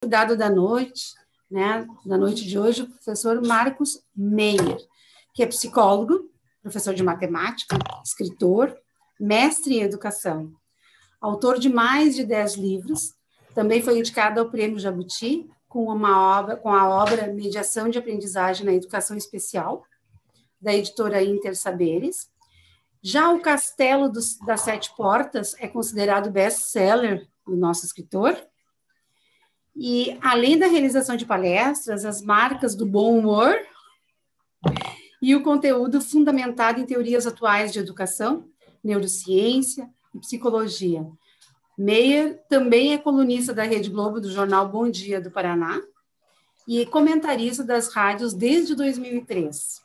Convidado da noite, né, da noite de hoje, o professor Marcos Meyer, que é psicólogo, professor de matemática, escritor, mestre em educação, autor de mais de 10 livros, também foi indicado ao Prêmio Jabuti com a obra Mediação de Aprendizagem na Educação Especial, da editora Inter Saberes. Já o Castelo das Sete Portas é considerado best-seller do nosso escritor. E, além da realização de palestras, as marcas do bom humor e o conteúdo fundamentado em teorias atuais de educação, neurociência e psicologia. Meyer também é colunista da Rede Globo do jornal Bom Dia do Paraná e comentarista das rádios desde 2003.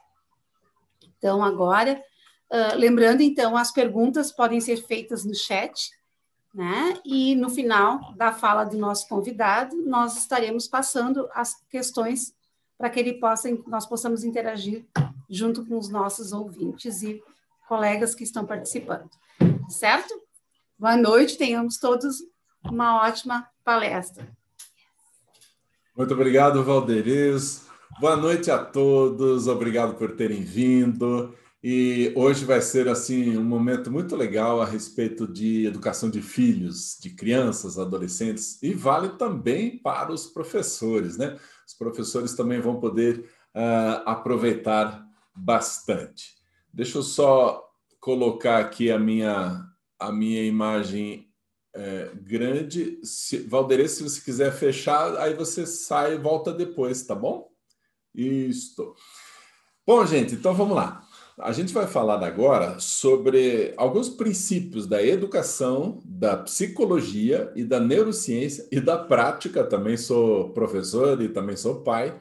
Então, agora, lembrando, então, as perguntas podem ser feitas no chat, né? E no final da fala do nosso convidado, nós estaremos passando as questões para que nós possamos interagir junto com os nossos ouvintes e colegas que estão participando. Certo? Boa noite, tenhamos todos uma ótima palestra. Muito obrigado, Valderez. Boa noite a todos, obrigado por terem vindo. E hoje vai ser assim um momento muito legal a respeito de educação de filhos, de crianças, adolescentes, e vale também para os professores, né? Os professores também vão poder aproveitar bastante. Deixa eu só colocar aqui a minha imagem grande. Valderez, se você quiser fechar, aí você sai e volta depois, tá bom? Isso. Bom, gente, então vamos lá. A gente vai falar agora sobre alguns princípios da educação, da psicologia e da neurociência e da prática, também sou professor e também sou pai,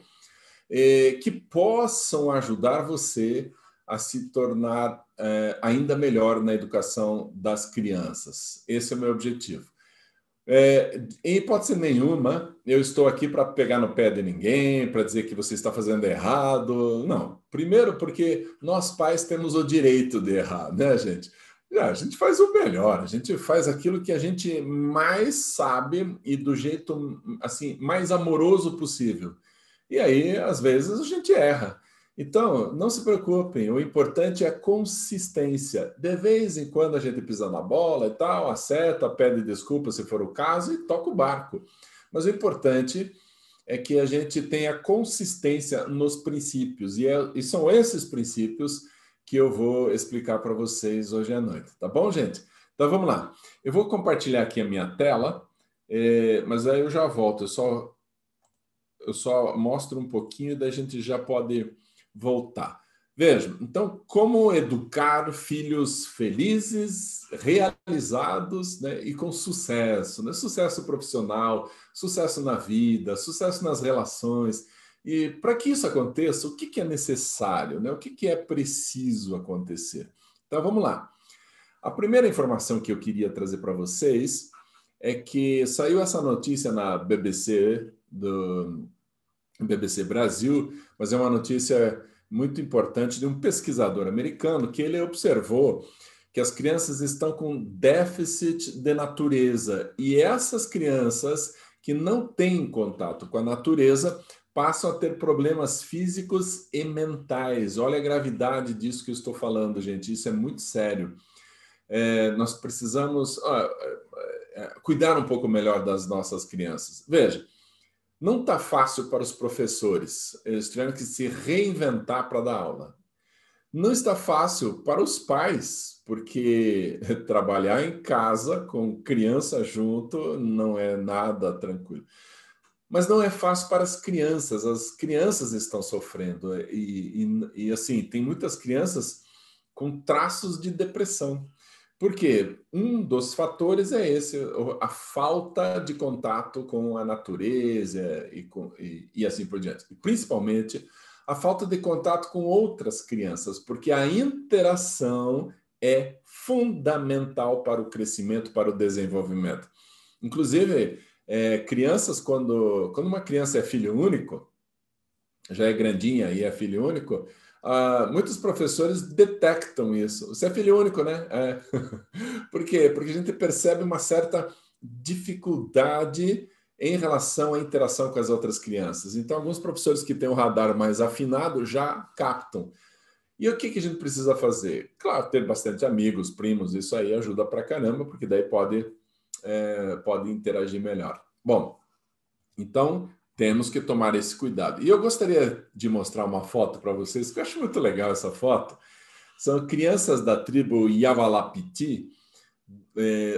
que possam ajudar você a se tornar ainda melhor na educação das crianças. Esse é o meu objetivo. Em hipótese nenhuma, eu estou aqui para pegar no pé de ninguém, para dizer que você está fazendo errado. Não. Primeiro, porque nós pais temos o direito de errar, né, gente? A gente faz o melhor, a gente faz aquilo que a gente mais sabe e do jeito assim mais amoroso possível. E aí, às vezes, a gente erra. Então, não se preocupem, o importante é a consistência. De vez em quando a gente pisa na bola e tal, acerta, pede desculpa se for o caso e toca o barco. Mas o importante é que a gente tenha consistência nos princípios. E são esses princípios que eu vou explicar para vocês hoje à noite. Tá bom, gente? Então, vamos lá. Eu vou compartilhar aqui a minha tela, mas aí eu já volto. Eu só mostro um pouquinho e daí a gente já pode voltar. Vejam, então, como educar filhos felizes, realizados, né, e com sucesso, né? Sucesso profissional, sucesso na vida, sucesso nas relações. E para que isso aconteça, o que é necessário, né? O que é preciso acontecer? Então, vamos lá. A primeira informação que eu queria trazer para vocês é que saiu essa notícia na BBC BBC Brasil, mas é uma notícia muito importante de um pesquisador americano que ele observou que as crianças estão com déficit de natureza e essas crianças que não têm contato com a natureza passam a ter problemas físicos e mentais. Olha a gravidade disso que eu estou falando, gente, isso é muito sério. Nós precisamos cuidar um pouco melhor das nossas crianças. Veja, não está fácil para os professores, eles tiveram que se reinventar para dar aula. Não está fácil para os pais, porque trabalhar em casa com criança junto não é nada tranquilo. Mas não é fácil para as crianças estão sofrendo. E assim, tem muitas crianças com traços de depressão. Porque um dos fatores é esse, a falta de contato com a natureza e assim por diante. E principalmente a falta de contato com outras crianças, porque a interação é fundamental para o crescimento, para o desenvolvimento. Inclusive, crianças, quando uma criança é filho único, já é grandinha e é filho único, muitos professores detectam isso. Você é filho único, né? Por quê? Porque a gente percebe uma certa dificuldade em relação à interação com as outras crianças. Então, alguns professores que têm o radar mais afinado já captam. E o que a gente precisa fazer? Claro, ter bastante amigos, primos, isso aí ajuda pra caramba, porque daí pode interagir melhor. Bom, então temos que tomar esse cuidado. E eu gostaria de mostrar uma foto para vocês, que eu acho muito legal essa foto. São crianças da tribo Yavalapiti,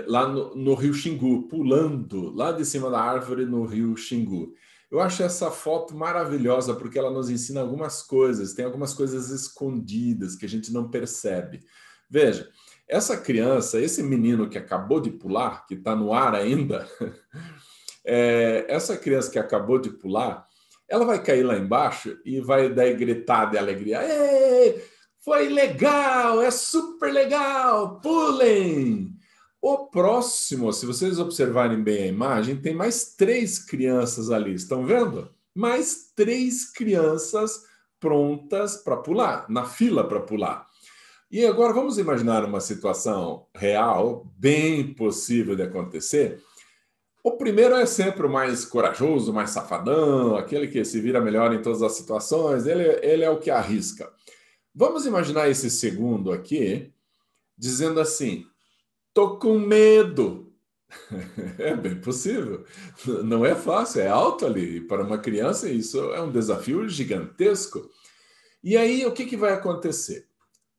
lá no rio Xingu, pulando lá de cima da árvore no rio Xingu. Eu acho essa foto maravilhosa porque ela nos ensina algumas coisas, tem algumas coisas escondidas que a gente não percebe. Veja, essa criança, esse menino que acabou de pular, que está no ar ainda, essa criança que acabou de pular, ela vai cair lá embaixo e vai daí gritar de alegria. Ei, foi legal, é super legal, pulem! O próximo, se vocês observarem bem a imagem, tem mais 3 crianças ali, estão vendo? Mais 3 crianças prontas para pular, na fila para pular. E agora vamos imaginar uma situação real, bem possível de acontecer. O primeiro é sempre o mais corajoso, mais safadão, aquele que se vira melhor em todas as situações, ele é o que arrisca. Vamos imaginar esse segundo aqui, dizendo assim, tô com medo. É bem possível. Não é fácil, é alto ali. Para uma criança, isso é um desafio gigantesco. E aí, o que vai acontecer?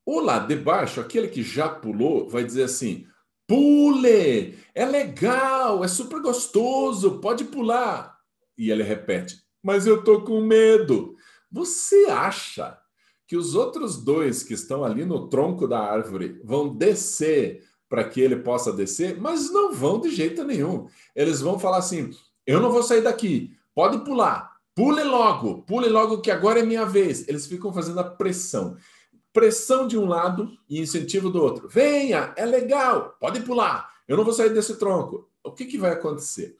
O lá de baixo, aquele que já pulou, vai dizer assim, pule, é legal, é super gostoso, pode pular. E ele repete, mas eu tô com medo. Você acha que os outros 2 que estão ali no tronco da árvore vão descer para que ele possa descer? Mas não vão de jeito nenhum. Eles vão falar assim, eu não vou sair daqui, pode pular, pule logo que agora é minha vez. Eles ficam fazendo a pressão. Pressão de um lado e incentivo do outro. Venha, é legal, pode pular. Eu não vou sair desse tronco. O que vai acontecer?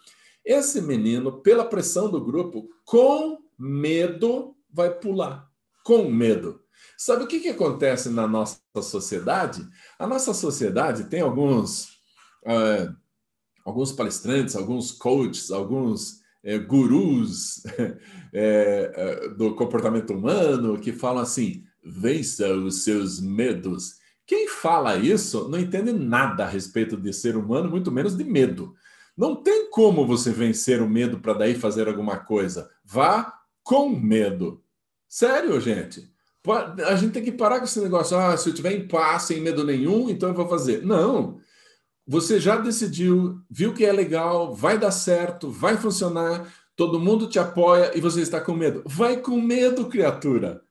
Esse menino, pela pressão do grupo, com medo, vai pular. Com medo. Sabe o que acontece na nossa sociedade? A nossa sociedade tem alguns palestrantes, alguns coaches, alguns gurus do comportamento humano que falam assim, vença os seus medos. Quem fala isso não entende nada a respeito de ser humano, muito menos de medo. Não tem como você vencer o medo para daí fazer alguma coisa. Vá com medo. Sério, gente. A gente tem que parar com esse negócio. Se eu tiver em paz, sem medo nenhum, então eu vou fazer. Não. Você já decidiu, viu que é legal, vai dar certo, vai funcionar, todo mundo te apoia e você está com medo. Vai com medo, criatura.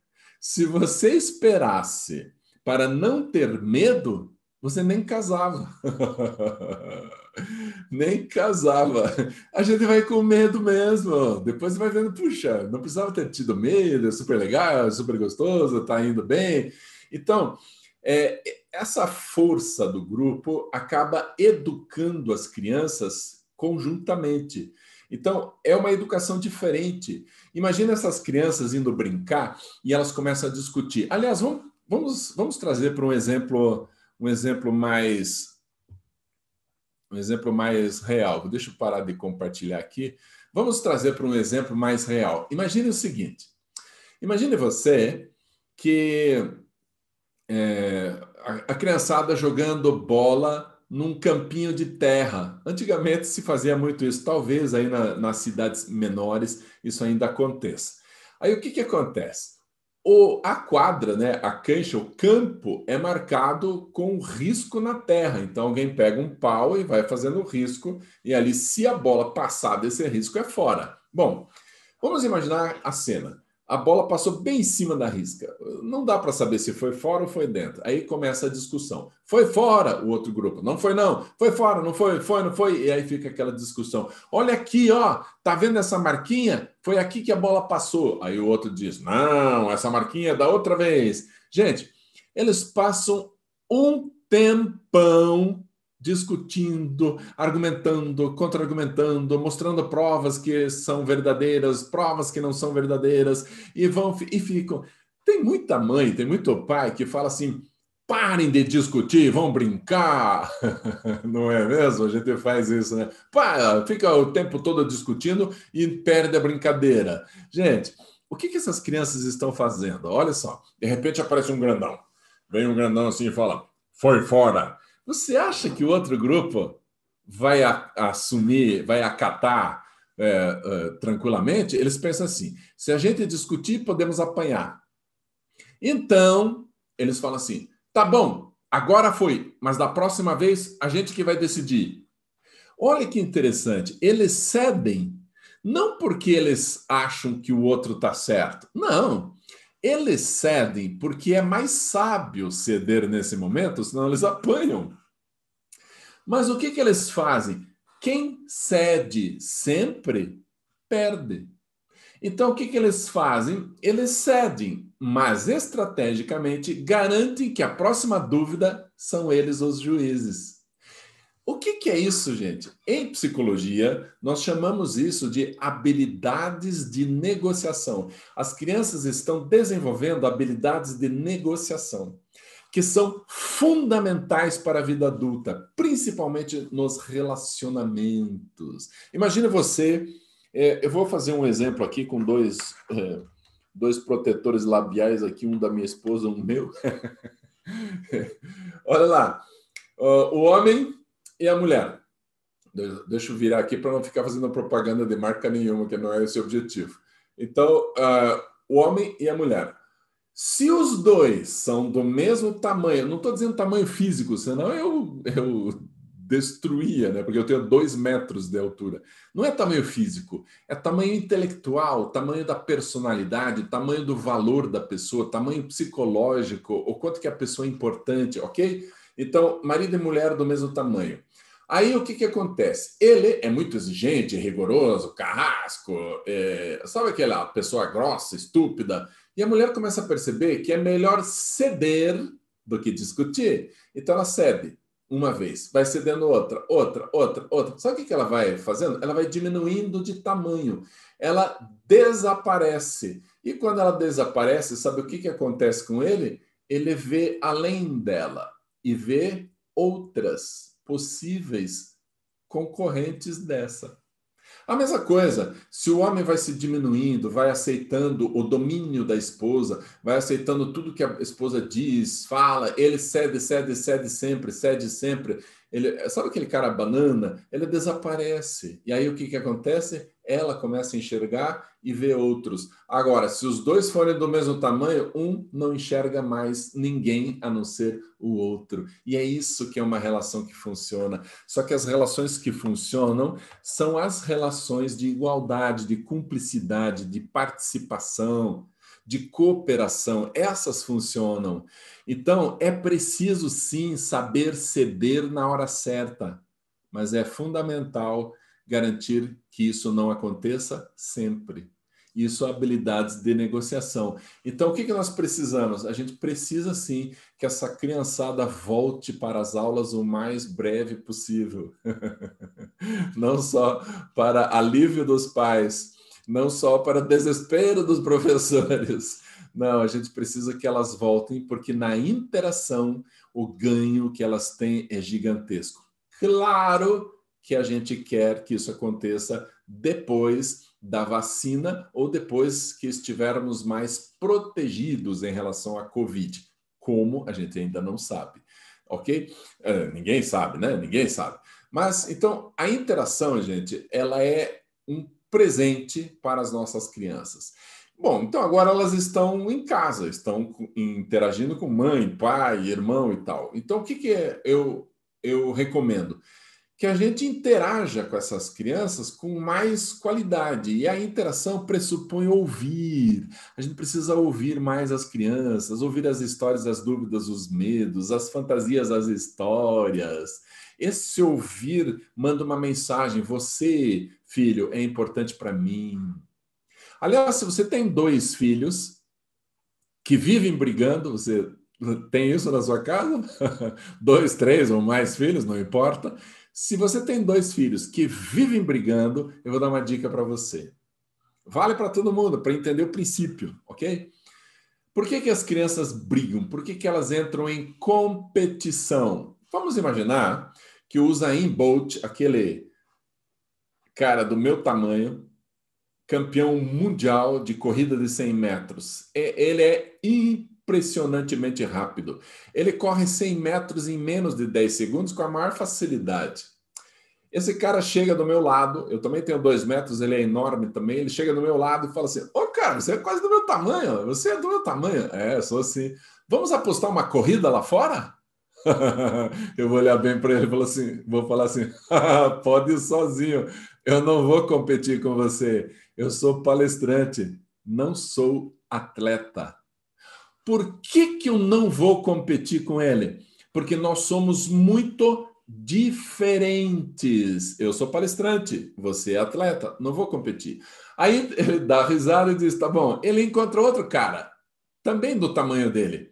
Se você esperasse para não ter medo, você nem casava. Nem casava. A gente vai com medo mesmo. Depois vai vendo, puxa, não precisava ter tido medo, é super legal, é super gostoso, tá indo bem. Então, essa força do grupo acaba educando as crianças conjuntamente. Então, é uma educação diferente. Imagina essas crianças indo brincar e elas começam a discutir. Aliás, vamos trazer para um exemplo mais real. Deixa eu parar de compartilhar aqui. Vamos trazer para um exemplo mais real. Imagine o seguinte. Imagine você que a criançada jogando bola num campinho de terra. Antigamente se fazia muito isso, talvez aí nas cidades menores isso ainda aconteça. Aí o que acontece? A quadra, né, a cancha, o campo é marcado com risco na terra. Então alguém pega um pau e vai fazendo o risco e ali se a bola passar desse risco é fora. Bom, vamos imaginar a cena. A bola passou bem em cima da risca. Não dá para saber se foi fora ou foi dentro. Aí começa a discussão. Foi fora, o outro grupo. Não foi não. Foi fora, não foi, não foi. E aí fica aquela discussão. Olha aqui, ó. Tá vendo essa marquinha? Foi aqui que a bola passou. Aí o outro diz, não, essa marquinha é da outra vez. Gente, eles passam um tempão discutindo, argumentando, contra-argumentando, mostrando provas que são verdadeiras, provas que não são verdadeiras, e ficam. Tem muita mãe, tem muito pai que fala assim, Parem de discutir, vão brincar. Não é mesmo? A gente faz isso, né? Fica o tempo todo discutindo e perde a brincadeira. Gente, o que essas crianças estão fazendo? Olha só, de repente aparece um grandão. Vem um grandão assim e fala, foi fora. Você acha que o outro grupo vai assumir, vai acatar tranquilamente? Eles pensam assim, se a gente discutir, podemos apanhar. Então, eles falam assim, tá bom, agora foi, mas da próxima vez a gente que vai decidir. Olha que interessante, eles cedem não porque eles acham que o outro está certo, não. Eles cedem porque é mais sábio ceder nesse momento, senão eles apanham. Mas o que eles fazem? Quem cede sempre perde. Então, o que eles fazem? Eles cedem, mas estrategicamente garantem que a próxima dúvida são eles os juízes. O que é isso, gente? Em psicologia, nós chamamos isso de habilidades de negociação. As crianças estão desenvolvendo habilidades de negociação, que são fundamentais para a vida adulta, principalmente nos relacionamentos. Imagine você, eu vou fazer um exemplo aqui com dois protetores labiais aqui, um da minha esposa, um meu. Olha lá, o homem e a mulher. Deixa eu virar aqui para não ficar fazendo propaganda de marca nenhuma, que não é esse o objetivo. Então, o homem e a mulher. Se os dois são do mesmo tamanho, não estou dizendo tamanho físico, senão eu destruía, né? Porque eu tenho 2 metros de altura. Não é tamanho físico, é tamanho intelectual, tamanho da personalidade, tamanho do valor da pessoa, tamanho psicológico, o quanto que a pessoa é importante, ok? Então, marido e mulher do mesmo tamanho. Aí o que acontece? Ele é muito exigente, rigoroso, carrasco, sabe aquela pessoa grossa, estúpida? E a mulher começa a perceber que é melhor ceder do que discutir. Então ela cede uma vez, vai cedendo outra. Sabe o que ela vai fazendo? Ela vai diminuindo de tamanho. Ela desaparece. E quando ela desaparece, sabe o que acontece com ele? Ele vê além dela e vê outras possíveis concorrentes dessa. A mesma coisa, se o homem vai se diminuindo, vai aceitando o domínio da esposa, vai aceitando tudo que a esposa diz, fala, ele cede sempre. Sabe aquele cara banana? Ele desaparece. E aí o que acontece? Ela começa a enxergar e ver outros. Agora, se os dois forem do mesmo tamanho, um não enxerga mais ninguém a não ser o outro. E é isso que é uma relação que funciona. Só que as relações que funcionam são as relações de igualdade, de cumplicidade, de participação, de cooperação. Essas funcionam. Então, é preciso sim saber ceder na hora certa, mas é fundamental garantir que isso não aconteça sempre. Isso é habilidades de negociação. Então, o que nós precisamos? A gente precisa, sim, que essa criançada volte para as aulas o mais breve possível. Não só para alívio dos pais, não só para desespero dos professores. Não, a gente precisa que elas voltem, porque na interação o ganho que elas têm é gigantesco. Claro que a gente quer que isso aconteça depois da vacina ou depois que estivermos mais protegidos em relação à Covid, como a gente ainda não sabe, ok? Ninguém sabe, né? Ninguém sabe. Mas, então, a interação, gente, ela é um presente para as nossas crianças. Bom, então agora elas estão em casa, estão interagindo com mãe, pai, irmão e tal. Então, o que eu recomendo? Que a gente interaja com essas crianças com mais qualidade. E a interação pressupõe ouvir. A gente precisa ouvir mais as crianças, ouvir as histórias, as dúvidas, os medos, as fantasias, as histórias. Esse ouvir manda uma mensagem. Você, filho, é importante para mim. Aliás, se você tem 2 filhos que vivem brigando, você tem isso na sua casa? 2, 3 ou mais filhos, não importa. Se você tem 2 filhos que vivem brigando, eu vou dar uma dica para você. Vale para todo mundo, para entender o princípio, ok? Por que as crianças brigam? Por que elas entram em competição? Vamos imaginar que o Usain Bolt, aquele cara do meu tamanho, campeão mundial de corrida de 100 metros. Ele é impressionantemente rápido. Ele corre 100 metros em menos de 10 segundos com a maior facilidade. Esse cara chega do meu lado, eu também tenho 2 metros, ele é enorme também, ele chega do meu lado e fala assim, ô cara, você é quase do meu tamanho, você é do meu tamanho. É, sou assim. Vamos apostar uma corrida lá fora? Eu vou olhar bem para ele e vou falar assim, pode ir sozinho, eu não vou competir com você, eu sou palestrante, não sou atleta. Por que eu não vou competir com ele? Porque nós somos muito diferentes. Eu sou palestrante, você é atleta, não vou competir. Aí ele dá risada e diz, tá bom, ele encontra outro cara, também do tamanho dele,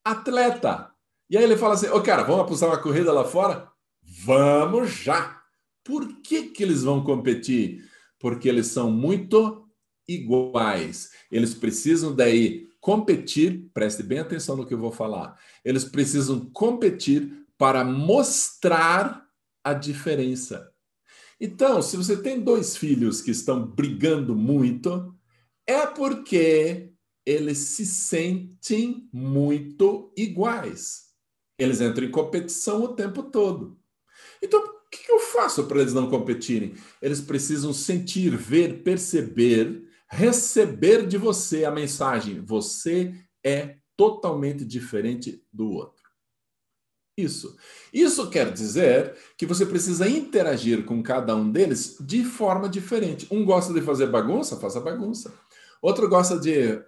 atleta. E aí ele fala assim, ô cara, vamos apostar uma corrida lá fora? Vamos já! Por que eles vão competir? Porque eles são muito iguais. Eles precisam daí competir, preste bem atenção no que eu vou falar, eles precisam competir para mostrar a diferença. Então, se você tem 2 filhos que estão brigando muito, é porque eles se sentem muito iguais. Eles entram em competição o tempo todo. Então, o que eu faço para eles não competirem? Eles precisam sentir, ver, perceber, receber de você a mensagem. Você é totalmente diferente do outro. Isso quer dizer que você precisa interagir com cada um deles de forma diferente. Um gosta de fazer bagunça, faça bagunça. Outro gosta de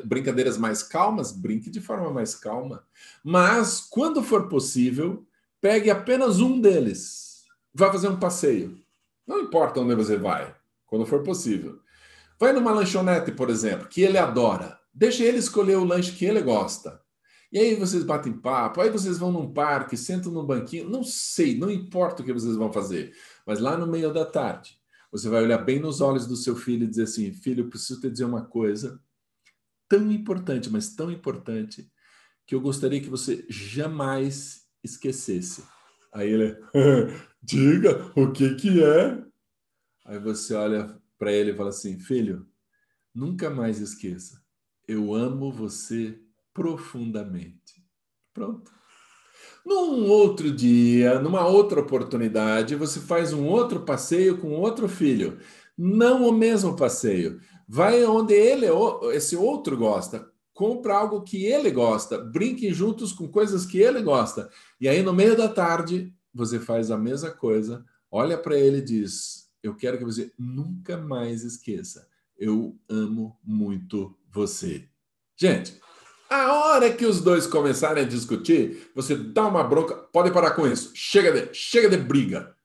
brincadeiras mais calmas, brinque de forma mais calma. Mas, quando for possível, pegue apenas um deles. Vá fazer um passeio. Não importa onde você vai, quando for possível. Vai numa lanchonete, por exemplo, que ele adora. Deixa ele escolher o lanche que ele gosta. E aí vocês batem papo, aí vocês vão num parque, sentam num banquinho, não sei, não importa o que vocês vão fazer. Mas lá no meio da tarde, você vai olhar bem nos olhos do seu filho e dizer assim, filho, eu preciso te dizer uma coisa tão importante, mas tão importante, que eu gostaria que você jamais esquecesse. Aí ele, diga, o que é? Aí você olha para ele e fala assim, filho, nunca mais esqueça, eu amo você profundamente. Pronto. Num outro dia, numa outra oportunidade, você faz um outro passeio com outro filho. Não o mesmo passeio. Vai onde esse outro gosta. Compra algo que ele gosta. Brinquem juntos com coisas que ele gosta. E aí, no meio da tarde, você faz a mesma coisa. Olha para ele e diz, eu quero que você nunca mais esqueça. Eu amo muito você. Gente, a hora que os dois começarem a discutir, você dá uma bronca, pode parar com isso. Chega de briga.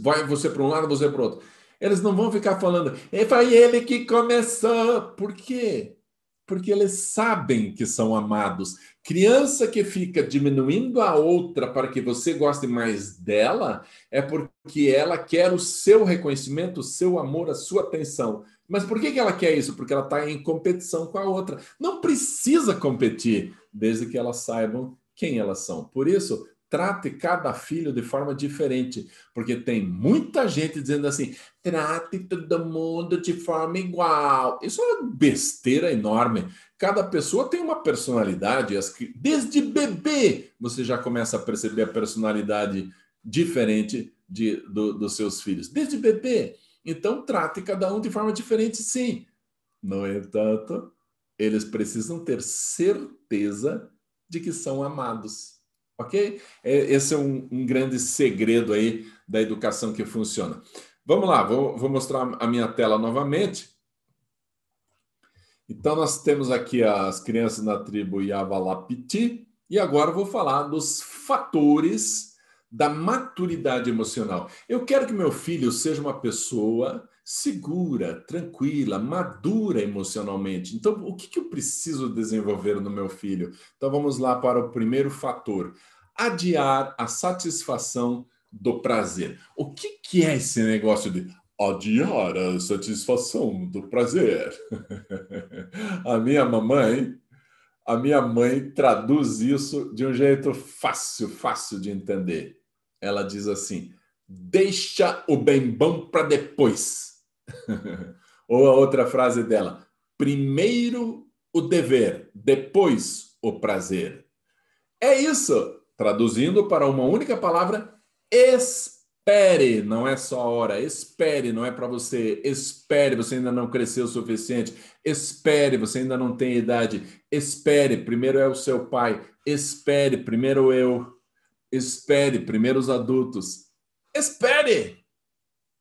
Vai você para um lado, você para o outro. Eles não vão ficar falando, foi ele que começou. Por quê? Porque eles sabem que são amados. Criança que fica diminuindo a outra para que você goste mais dela, é porque ela quer o seu reconhecimento, o seu amor, a sua atenção. Mas por que ela quer isso? Porque ela está em competição com a outra. Não precisa competir, desde que elas saibam quem elas são. Por isso, trate cada filho de forma diferente, porque tem muita gente dizendo assim, trate todo mundo de forma igual. Isso é uma besteira enorme. Cada pessoa tem uma personalidade. Desde bebê, você já começa a perceber a personalidade diferente dos seus filhos. Desde bebê. Então, trate cada um de forma diferente, sim. No entanto, eles precisam ter certeza de que são amados. Ok? Esse é um grande segredo aí da educação que funciona. Vamos lá, vou mostrar a minha tela novamente. Então, nós temos aqui as crianças na tribo Yavalapiti, e agora eu vou falar dos fatores da maturidade emocional. Eu quero que meu filho seja uma pessoa segura, tranquila, madura emocionalmente. Então, o que eu preciso desenvolver no meu filho? Então, vamos lá para o primeiro fator. Adiar a satisfação do prazer. O que é esse negócio de adiar a satisfação do prazer? A minha mamãe, A minha mãe traduz isso de um jeito fácil, fácil de entender. Ela diz assim: deixa o bem bom para depois. Ou a outra frase dela: primeiro o dever, depois o prazer. É isso. Traduzindo para uma única palavra: espere. Não é só a hora. Espere. Não é para você. Espere. Você ainda não cresceu o suficiente. Espere. Você ainda não tem idade. Espere. Primeiro é o seu pai. Espere. Primeiro eu. Espere. Primeiro os adultos. Espere.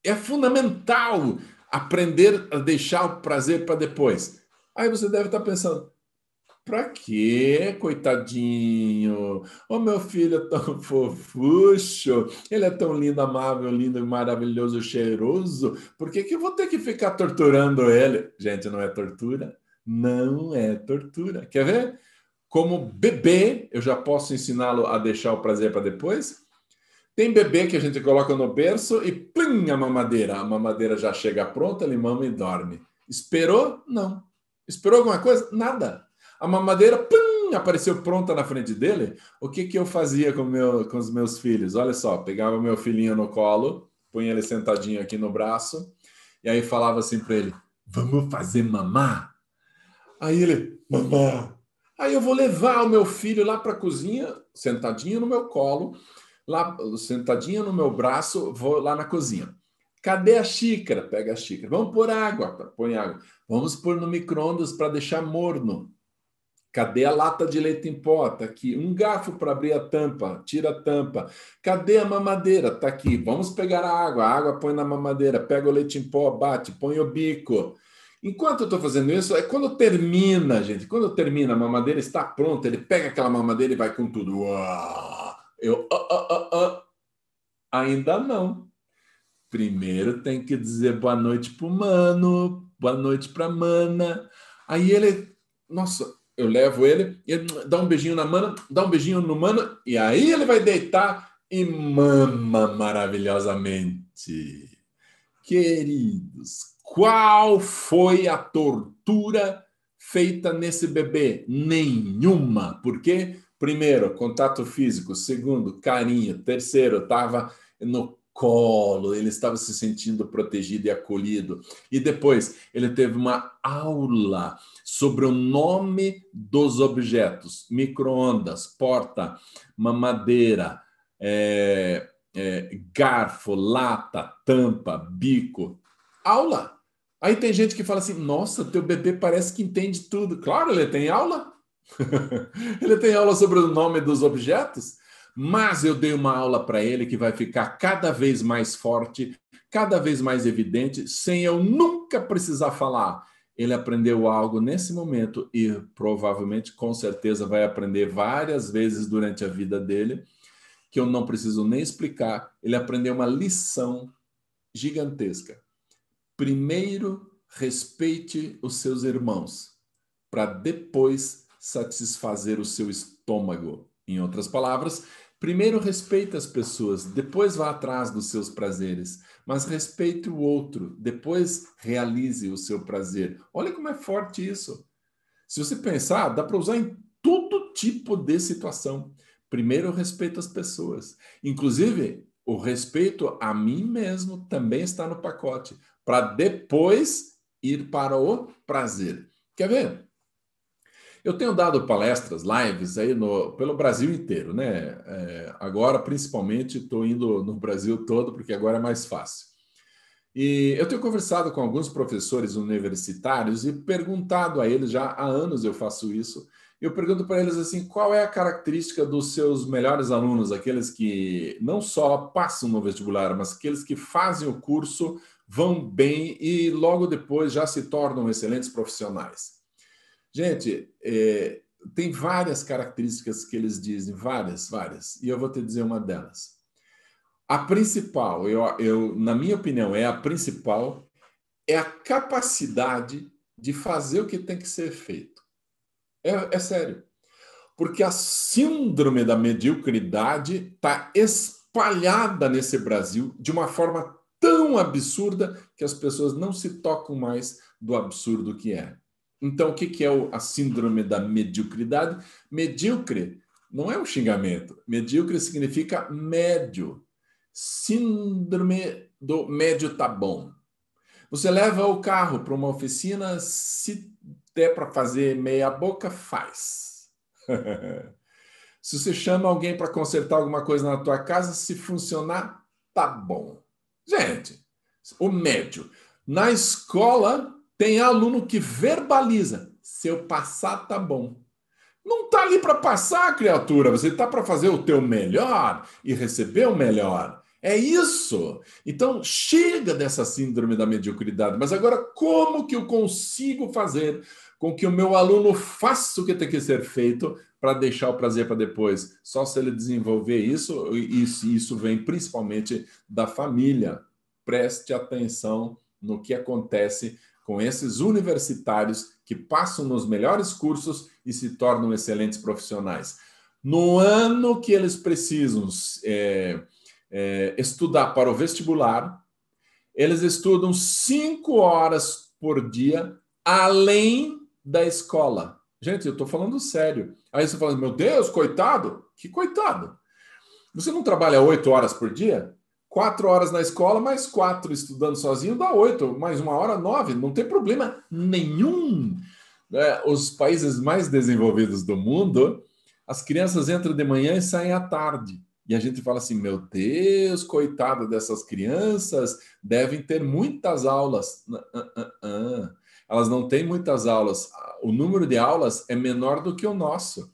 É fundamental aprender a deixar o prazer para depois. Aí você deve estar pensando: pra quê, coitadinho? O meu filho é tão fofucho, ele é tão lindo, amável, lindo, maravilhoso, cheiroso. Por que que eu vou ter que ficar torturando ele? Gente, não é tortura? Não é tortura. Quer ver? Como bebê, eu já posso ensiná-lo a deixar o prazer para depois? Tem bebê que a gente coloca no berço e plim, a mamadeira. A mamadeira já chega pronta, ele mama e dorme. Esperou? Não. Esperou alguma coisa? Nada. A mamadeira, plim, apareceu pronta na frente dele. O que que eu fazia com os meus filhos? Olha só, pegava meu filhinho no colo, punha ele sentadinho aqui no braço, e aí falava assim para ele: vamos fazer mamar? Aí ele, mamar. Aí eu vou levar o meu filho lá para a cozinha, sentadinho no meu colo, lá sentadinho no meu braço, vou lá na cozinha. Cadê a xícara? Pega a xícara. Vamos pôr água, põe água. Vamos pôr no micro-ondas para deixar morno. Cadê a lata de leite em pó? Tá aqui. Um garfo para abrir a tampa, tira a tampa. Cadê a mamadeira? Tá aqui. Vamos pegar a água põe na mamadeira, pega o leite em pó, bate, põe o bico. Enquanto eu estou fazendo isso, é quando termina, gente, quando termina, a mamadeira está pronta, ele pega aquela mamadeira e vai com tudo. Uau! Ainda não. Primeiro tem que dizer boa noite pro mano, boa noite pra mana. Aí ele, nossa, eu levo ele dá um beijinho na mana, dá um beijinho no mano, e aí ele vai deitar e mama maravilhosamente. Queridos, qual foi a tortura feita nesse bebê? Nenhuma. Por quê? Primeiro, contato físico. Segundo, carinho. Terceiro, estava no colo, ele estava se sentindo protegido e acolhido. E depois, ele teve uma aula sobre o nome dos objetos: micro-ondas, porta, mamadeira, garfo, lata, tampa, bico. Aula. Aí tem gente que fala assim: nossa, teu bebê parece que entende tudo. Claro, ele tem aula. Ele tem aula sobre o nome dos objetos, mas eu dei uma aula para ele que vai ficar cada vez mais forte, cada vez mais evidente, sem eu nunca precisar falar. Ele aprendeu algo nesse momento e provavelmente, com certeza, vai aprender várias vezes durante a vida dele, que eu não preciso nem explicar. Ele aprendeu uma lição gigantesca. Primeiro, respeite os seus irmãos, para depois satisfazer o seu estômago. Em outras palavras, primeiro respeite as pessoas, depois vá atrás dos seus prazeres. Mas respeite o outro, depois realize o seu prazer. Olha como é forte isso. Se você pensar, dá para usar em todo tipo de situação. Primeiro, eu respeito as pessoas. Inclusive, o respeito a mim mesmo também está no pacote, para depois ir para o prazer. Quer ver? Eu tenho dado palestras, lives aí pelo Brasil inteiro, né? Agora, principalmente, estou indo no Brasil todo, porque agora é mais fácil. E eu tenho conversado com alguns professores universitários e perguntado a eles, já há anos eu faço isso, eu pergunto para eles assim: qual é a característica dos seus melhores alunos, aqueles que não só passam no vestibular, mas aqueles que fazem o curso, vão bem e logo depois já se tornam excelentes profissionais? Gente, tem várias características que eles dizem, várias, e eu vou te dizer uma delas. A principal, na minha opinião, a principal, é a capacidade de fazer o que tem que ser feito. É sério. Porque a síndrome da mediocridade está espalhada nesse Brasil de uma forma tão absurda que as pessoas não se tocam mais do absurdo que é. Então, o que é a síndrome da mediocridade? Medíocre não é um xingamento. Medíocre significa médio. Síndrome do médio tá bom. Você leva o carro para uma oficina, se der para fazer meia boca, faz. Se você chama alguém para consertar alguma coisa na tua casa, se funcionar, tá bom. Gente, o médio. Na escola, tem aluno que verbaliza. Se eu passar, tá bom. Não tá ali para passar, criatura. Você tá para fazer o teu melhor e receber o melhor. É isso. Então, chega dessa síndrome da mediocridade. Mas agora, como que eu consigo fazer com que o meu aluno faça o que tem que ser feito para deixar o prazer para depois? Só se ele desenvolver isso, e isso vem principalmente da família. Preste atenção no que acontece com esses universitários que passam nos melhores cursos e se tornam excelentes profissionais. No ano que eles precisam estudar para o vestibular, eles estudam 5 horas por dia, além da escola. Gente, eu estou falando sério. Aí você fala, meu Deus, coitado. Que coitado? Você não trabalha 8 horas por dia? 4 horas na escola, mais 4 estudando sozinho, dá 8. Mais 1 hora, 9. Não tem problema nenhum. Os países mais desenvolvidos do mundo, as crianças entram de manhã e saem à tarde. E a gente fala assim, meu Deus, coitado dessas crianças, devem ter muitas aulas. Elas não têm muitas aulas. O número de aulas é menor do que o nosso.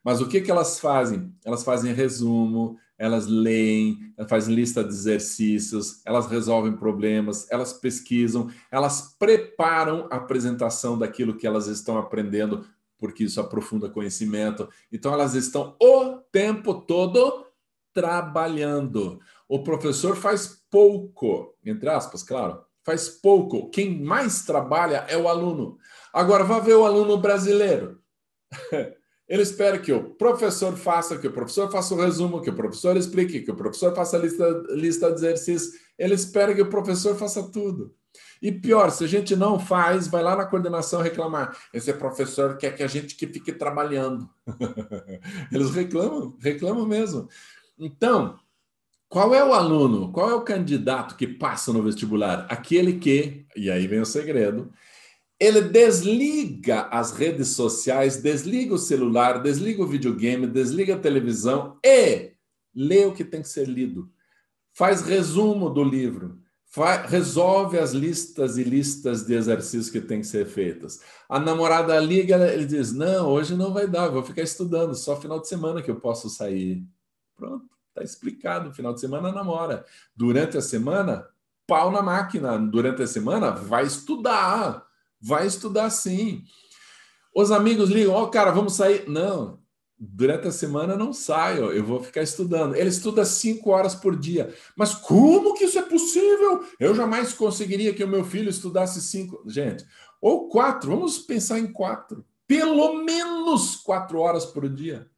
Mas o que elas fazem? Elas fazem resumo, elas leem, elas fazem lista de exercícios, elas resolvem problemas, elas pesquisam, elas preparam a apresentação daquilo que elas estão aprendendo, porque isso aprofunda conhecimento. Então, elas estão o tempo todo trabalhando. O professor faz pouco, entre aspas, claro, faz pouco. Quem mais trabalha é o aluno. Agora, vá ver o aluno brasileiro. Ele espera que o professor faça o resumo, que o professor explique, que o professor faça a lista de exercícios. Ele espera que o professor faça tudo. E pior, se a gente não faz, vai lá na coordenação reclamar. Esse professor quer que a gente fique trabalhando. Eles reclamam mesmo. Então, qual é o aluno, qual é o candidato que passa no vestibular? Aquele que, e aí vem o segredo, ele desliga as redes sociais, desliga o celular, desliga o videogame, desliga a televisão e lê o que tem que ser lido. Faz resumo do livro, resolve as listas e listas de exercícios que tem que ser feitas. A namorada liga, ele diz, não, hoje não vai dar, vou ficar estudando, só final de semana que eu posso sair. Pronto, está explicado, final de semana namora. Durante a semana, pau na máquina. Durante a semana, vai estudar sim. Os amigos ligam, cara, vamos sair. Não, durante a semana não saio, eu vou ficar estudando. Ele estuda 5 horas por dia. Mas como que isso é possível? Eu jamais conseguiria que o meu filho estudasse 5. Gente, ou 4, vamos pensar em 4. Pelo menos 4 horas por dia.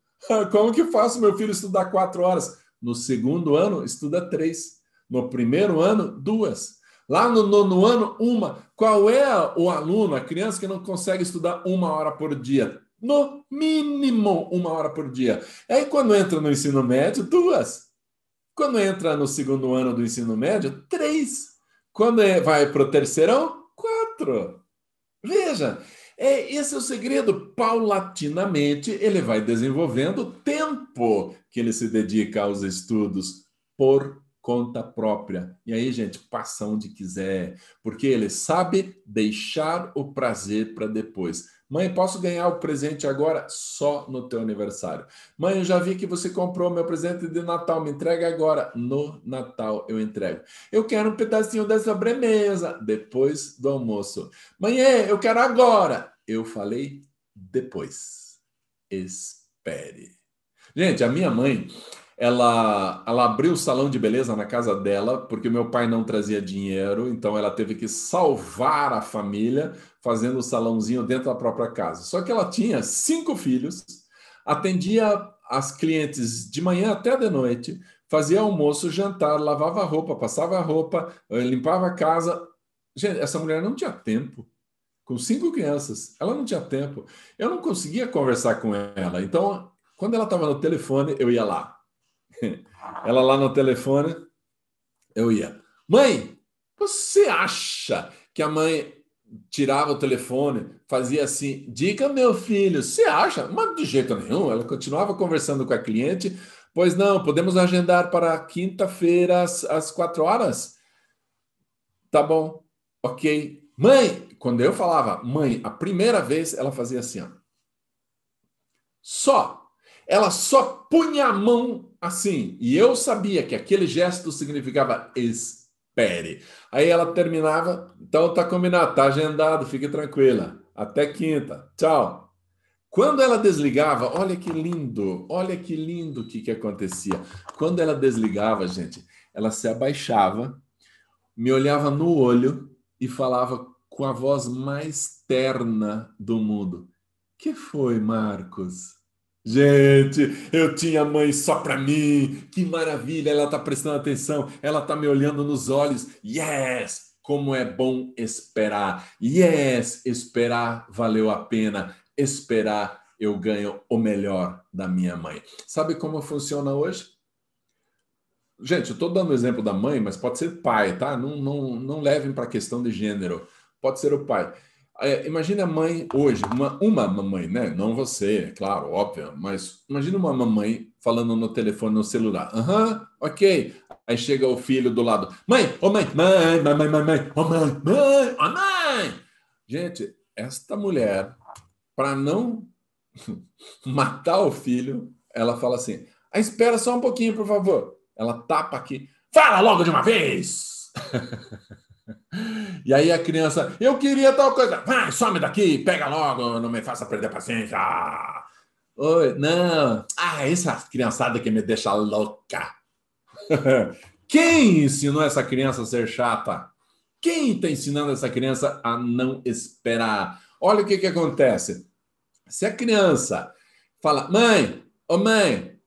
Como que faço meu filho estudar 4 horas? No segundo ano, estuda 3. No primeiro ano, 2. Lá no 9º ano, 1. Qual é o aluno, a criança que não consegue estudar 1 hora por dia? No mínimo 1 hora por dia. Aí quando entra no ensino médio, 2. Quando entra no segundo ano do ensino médio, 3. Quando vai para o terceirão, 4. Veja, esse é o segredo. Paulatinamente, ele vai desenvolvendo o tempo que ele se dedica aos estudos por conta própria. E aí, gente, passa onde quiser, porque ele sabe deixar o prazer para depois. Mãe, posso ganhar o presente agora? Só no teu aniversário. Mãe, eu já vi que você comprou meu presente de Natal, me entrega agora. No Natal eu entrego. Eu quero um pedacinho da sobremesa, depois do almoço. Mãe, eu quero agora. Eu falei depois. Espere. Gente, a minha mãe, ela abriu o salão de beleza na casa dela, porque meu pai não trazia dinheiro, então ela teve que salvar a família fazendo o salãozinho dentro da própria casa. Só que ela tinha 5 filhos, atendia as clientes de manhã até de noite, fazia almoço, jantar, lavava roupa, passava roupa, limpava a casa. Gente, essa mulher não tinha tempo. com 5 crianças. Ela não tinha tempo. Eu não conseguia conversar com ela. Então, quando ela estava no telefone, eu ia lá. Ela lá no telefone, eu ia. Mãe, você acha que a mãe tirava o telefone, fazia assim, diga meu filho, você acha? Mas de jeito nenhum, ela continuava conversando com a cliente, pois não, podemos agendar para quinta-feira às 4 horas? Tá bom, ok. Mãe, quando eu falava mãe, a primeira vez ela fazia assim, ó. Só. Ela só punha a mão assim. E eu sabia que aquele gesto significava espere. Aí ela terminava, então tá combinado, tá agendado, fique tranquila. Até quinta. Tchau. Quando ela desligava, olha que lindo o que acontecia. Quando ela desligava, gente, ela se abaixava, me olhava no olho e falava com a voz mais terna do mundo. Que foi, Marcos? Gente, eu tinha mãe só para mim. Que maravilha, ela está prestando atenção, ela está me olhando nos olhos. Yes! Como é bom esperar. Yes, esperar valeu a pena. Esperar eu ganho o melhor da minha mãe. Sabe como funciona hoje? Gente, eu estou dando o exemplo da mãe, mas pode ser pai, tá? Não levem para a questão de gênero. Pode ser o pai. Imagina a mãe hoje, uma mamãe, né? Não você, é claro, óbvio, mas imagina uma mamãe falando no telefone, no celular. Aham, ok. Aí chega o filho do lado. Mãe, ô mãe, mãe, ô mãe, ô mãe. Gente, esta mulher, para não matar o filho, ela fala assim: espera só um pouquinho, por favor. Ela tapa aqui. Fala logo de uma vez! E aí a criança, eu queria tal coisa. Vai, some daqui, pega logo, não me faça perder a paciência. Oi, não. Essa criançada que me deixa louca. Quem ensinou essa criança a ser chata? Quem está ensinando essa criança a não esperar? Olha o que acontece. Se a criança fala, mãe, ô mãe,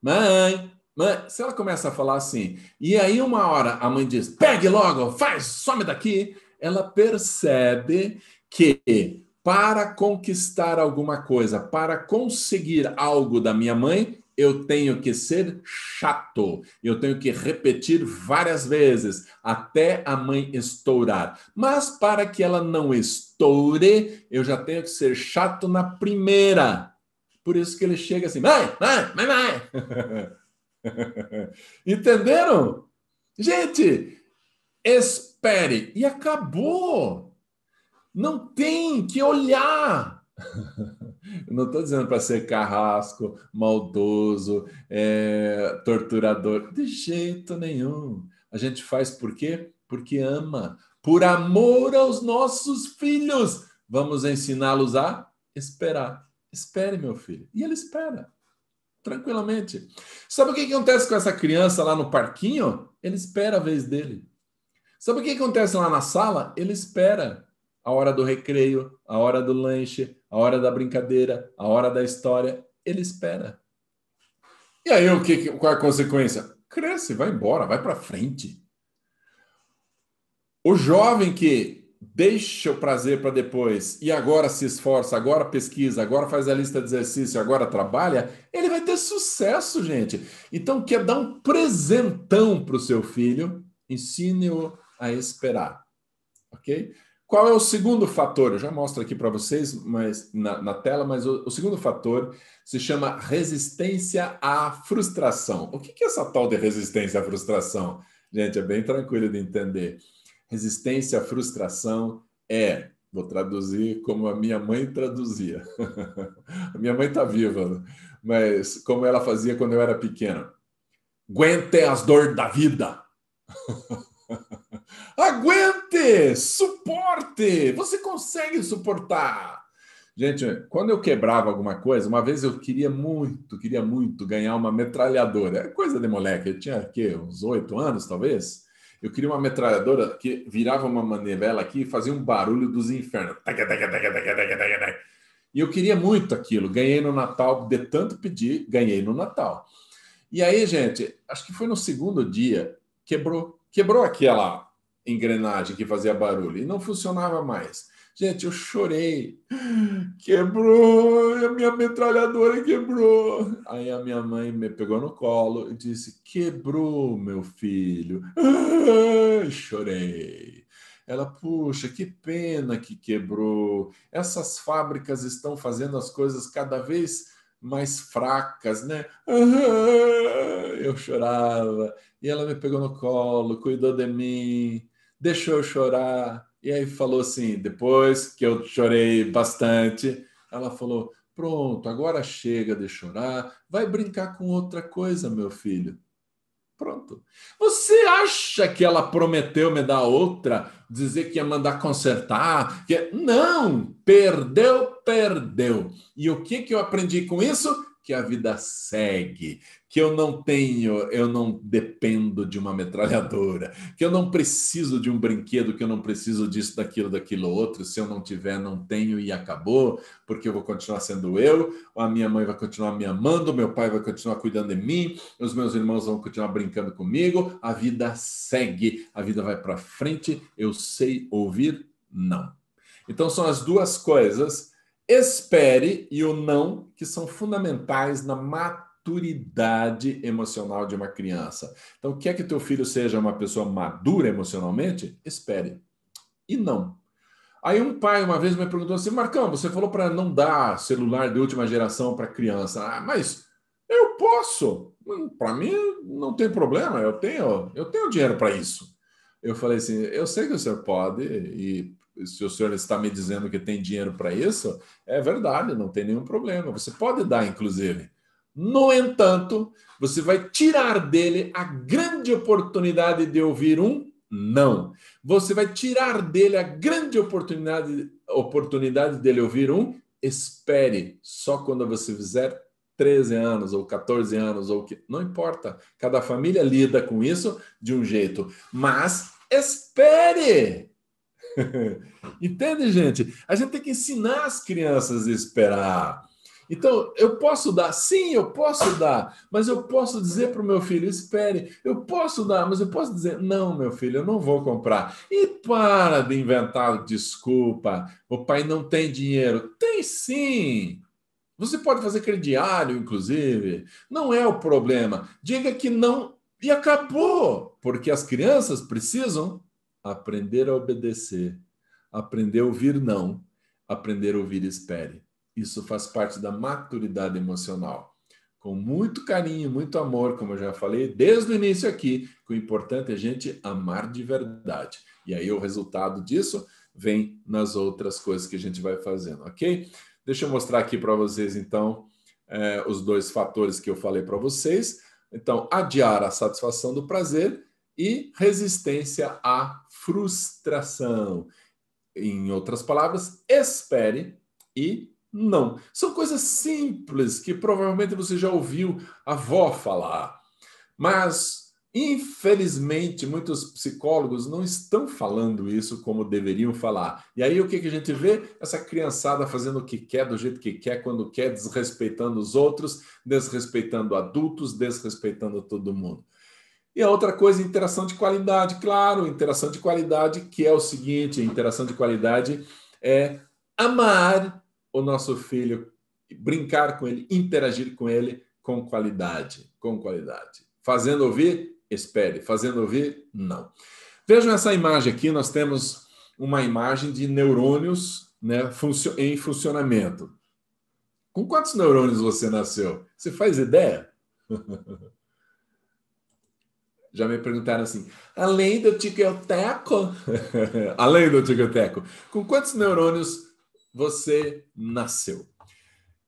se ela começa a falar assim, e aí uma hora a mãe diz, pegue logo, faz, some daqui, ela percebe que para conquistar alguma coisa, para conseguir algo da minha mãe, eu tenho que ser chato, eu tenho que repetir várias vezes até a mãe estourar. Mas para que ela não estoure, eu já tenho que ser chato na primeira. Por isso que ele chega assim, mãe. Entenderam? Gente, espere. E acabou. Não tem que olhar. Eu não estou dizendo para ser carrasco, maldoso, torturador. De jeito nenhum. A gente faz por quê? Porque ama. Por amor aos nossos filhos. Vamos ensiná-los a esperar. Espere, meu filho. E ele espera. Tranquilamente. Sabe o que acontece com essa criança lá no parquinho? Ele espera a vez dele. Sabe o que acontece lá na sala? Ele espera a hora do recreio, a hora do lanche, a hora da brincadeira, a hora da história. Ele espera. E aí, qual é a consequência? Cresce, vai embora, vai para frente. O jovem que deixa o prazer para depois e agora se esforça, agora pesquisa, agora faz a lista de exercício, agora trabalha, ele vai ter sucesso, gente. Então, quer dar um presentão para o seu filho, ensine-o a esperar, ok? Qual é o segundo fator? Eu já mostro aqui para vocês mas na tela, mas o segundo fator se chama resistência à frustração. O que é essa tal de resistência à frustração? Gente, é bem tranquilo de entender. Resistência à frustração vou traduzir como a minha mãe traduzia. A minha mãe está viva, mas como ela fazia quando eu era pequeno. Aguente as dores da vida. Aguente! Suporte! Você consegue suportar! Gente, quando eu quebrava alguma coisa, uma vez eu queria muito ganhar uma metralhadora. É coisa de moleque, eu tinha uns 8 anos, talvez. Eu queria uma metralhadora que virava uma manivela aqui e fazia um barulho dos infernos. E eu queria muito aquilo. Ganhei no Natal, de tanto pedir, ganhei no Natal. E aí, gente, acho que foi no segundo dia, quebrou aquela engrenagem que fazia barulho e não funcionava mais. Gente, eu chorei. Quebrou, a minha metralhadora quebrou. Aí a minha mãe me pegou no colo e disse, quebrou, meu filho. Chorei. Ela, puxa, que pena que quebrou. Essas fábricas estão fazendo as coisas cada vez mais fracas, né? Eu chorava. E ela me pegou no colo, cuidou de mim, deixou eu chorar. E aí falou assim, depois que eu chorei bastante, ela falou, pronto, agora chega de chorar, vai brincar com outra coisa, meu filho. Pronto. Você acha que ela prometeu me dar outra? Dizer que ia mandar consertar? Não! Perdeu, perdeu. E o que eu aprendi com isso? Que a vida segue, que eu não dependo de uma metralhadora, que eu não preciso de um brinquedo, que eu não preciso disso, daquilo outro. Se eu não tiver, não tenho e acabou, porque eu vou continuar sendo eu, a minha mãe vai continuar me amando, meu pai vai continuar cuidando de mim, os meus irmãos vão continuar brincando comigo, a vida segue, a vida vai para frente, eu sei ouvir não. Então são as duas coisas, espere e o não, que são fundamentais na maturidade emocional de uma criança. Então, quer que teu filho seja uma pessoa madura emocionalmente? Espere. E não. Aí um pai uma vez me perguntou assim, Marcão, você falou para não dar celular de última geração para criança. Ah, mas eu posso. Para mim não tem problema, eu tenho dinheiro para isso. Eu falei assim, eu sei que o senhor pode, e se o senhor está me dizendo que tem dinheiro para isso, é verdade, não tem nenhum problema. Você pode dar, inclusive. No entanto, você vai tirar dele a grande oportunidade de ouvir um não. Você vai tirar dele a grande oportunidade dele ouvir um espere, só quando você fizer 13 anos ou 14 anos, ou que não importa. Cada família lida com isso de um jeito, mas espere. Entende, gente? A gente tem que ensinar as crianças a esperar. Então, eu posso dar? Sim, eu posso dar, mas eu posso dizer para o meu filho, espere, eu posso dar, mas eu posso dizer, não, meu filho, eu não vou comprar. E para de inventar desculpa, o pai não tem dinheiro. Tem sim. Você pode fazer crediário, inclusive. Não é o problema. Diga que não e acabou, porque as crianças precisam aprender a obedecer, aprender a ouvir não, aprender a ouvir espere. Isso faz parte da maturidade emocional. Com muito carinho, muito amor, como eu já falei desde o início aqui, que o importante é a gente amar de verdade. E aí o resultado disso vem nas outras coisas que a gente vai fazendo, ok? Deixa eu mostrar aqui para vocês, então, os dois fatores que eu falei para vocês. Então, adiar a satisfação do prazer e resistência à frustração. Em outras palavras, espere e não. São coisas simples que provavelmente você já ouviu a avó falar, mas infelizmente muitos psicólogos não estão falando isso como deveriam falar. E aí o que a gente vê? Essa criançada fazendo o que quer, do jeito que quer, quando quer, desrespeitando os outros, desrespeitando adultos, desrespeitando todo mundo. E a outra coisa, interação de qualidade. Claro, interação de qualidade, que é o seguinte, a interação de qualidade é amar o nosso filho, brincar com ele, interagir com ele com qualidade, com qualidade. Fazendo ouvir, espere. Fazendo ouvir, não. Vejam essa imagem aqui, nós temos uma imagem de neurônios, né, em funcionamento. Com quantos neurônios você nasceu? Você faz ideia? Já me perguntaram assim, além do tico-teco, além do tico-teco, com quantos neurônios você nasceu?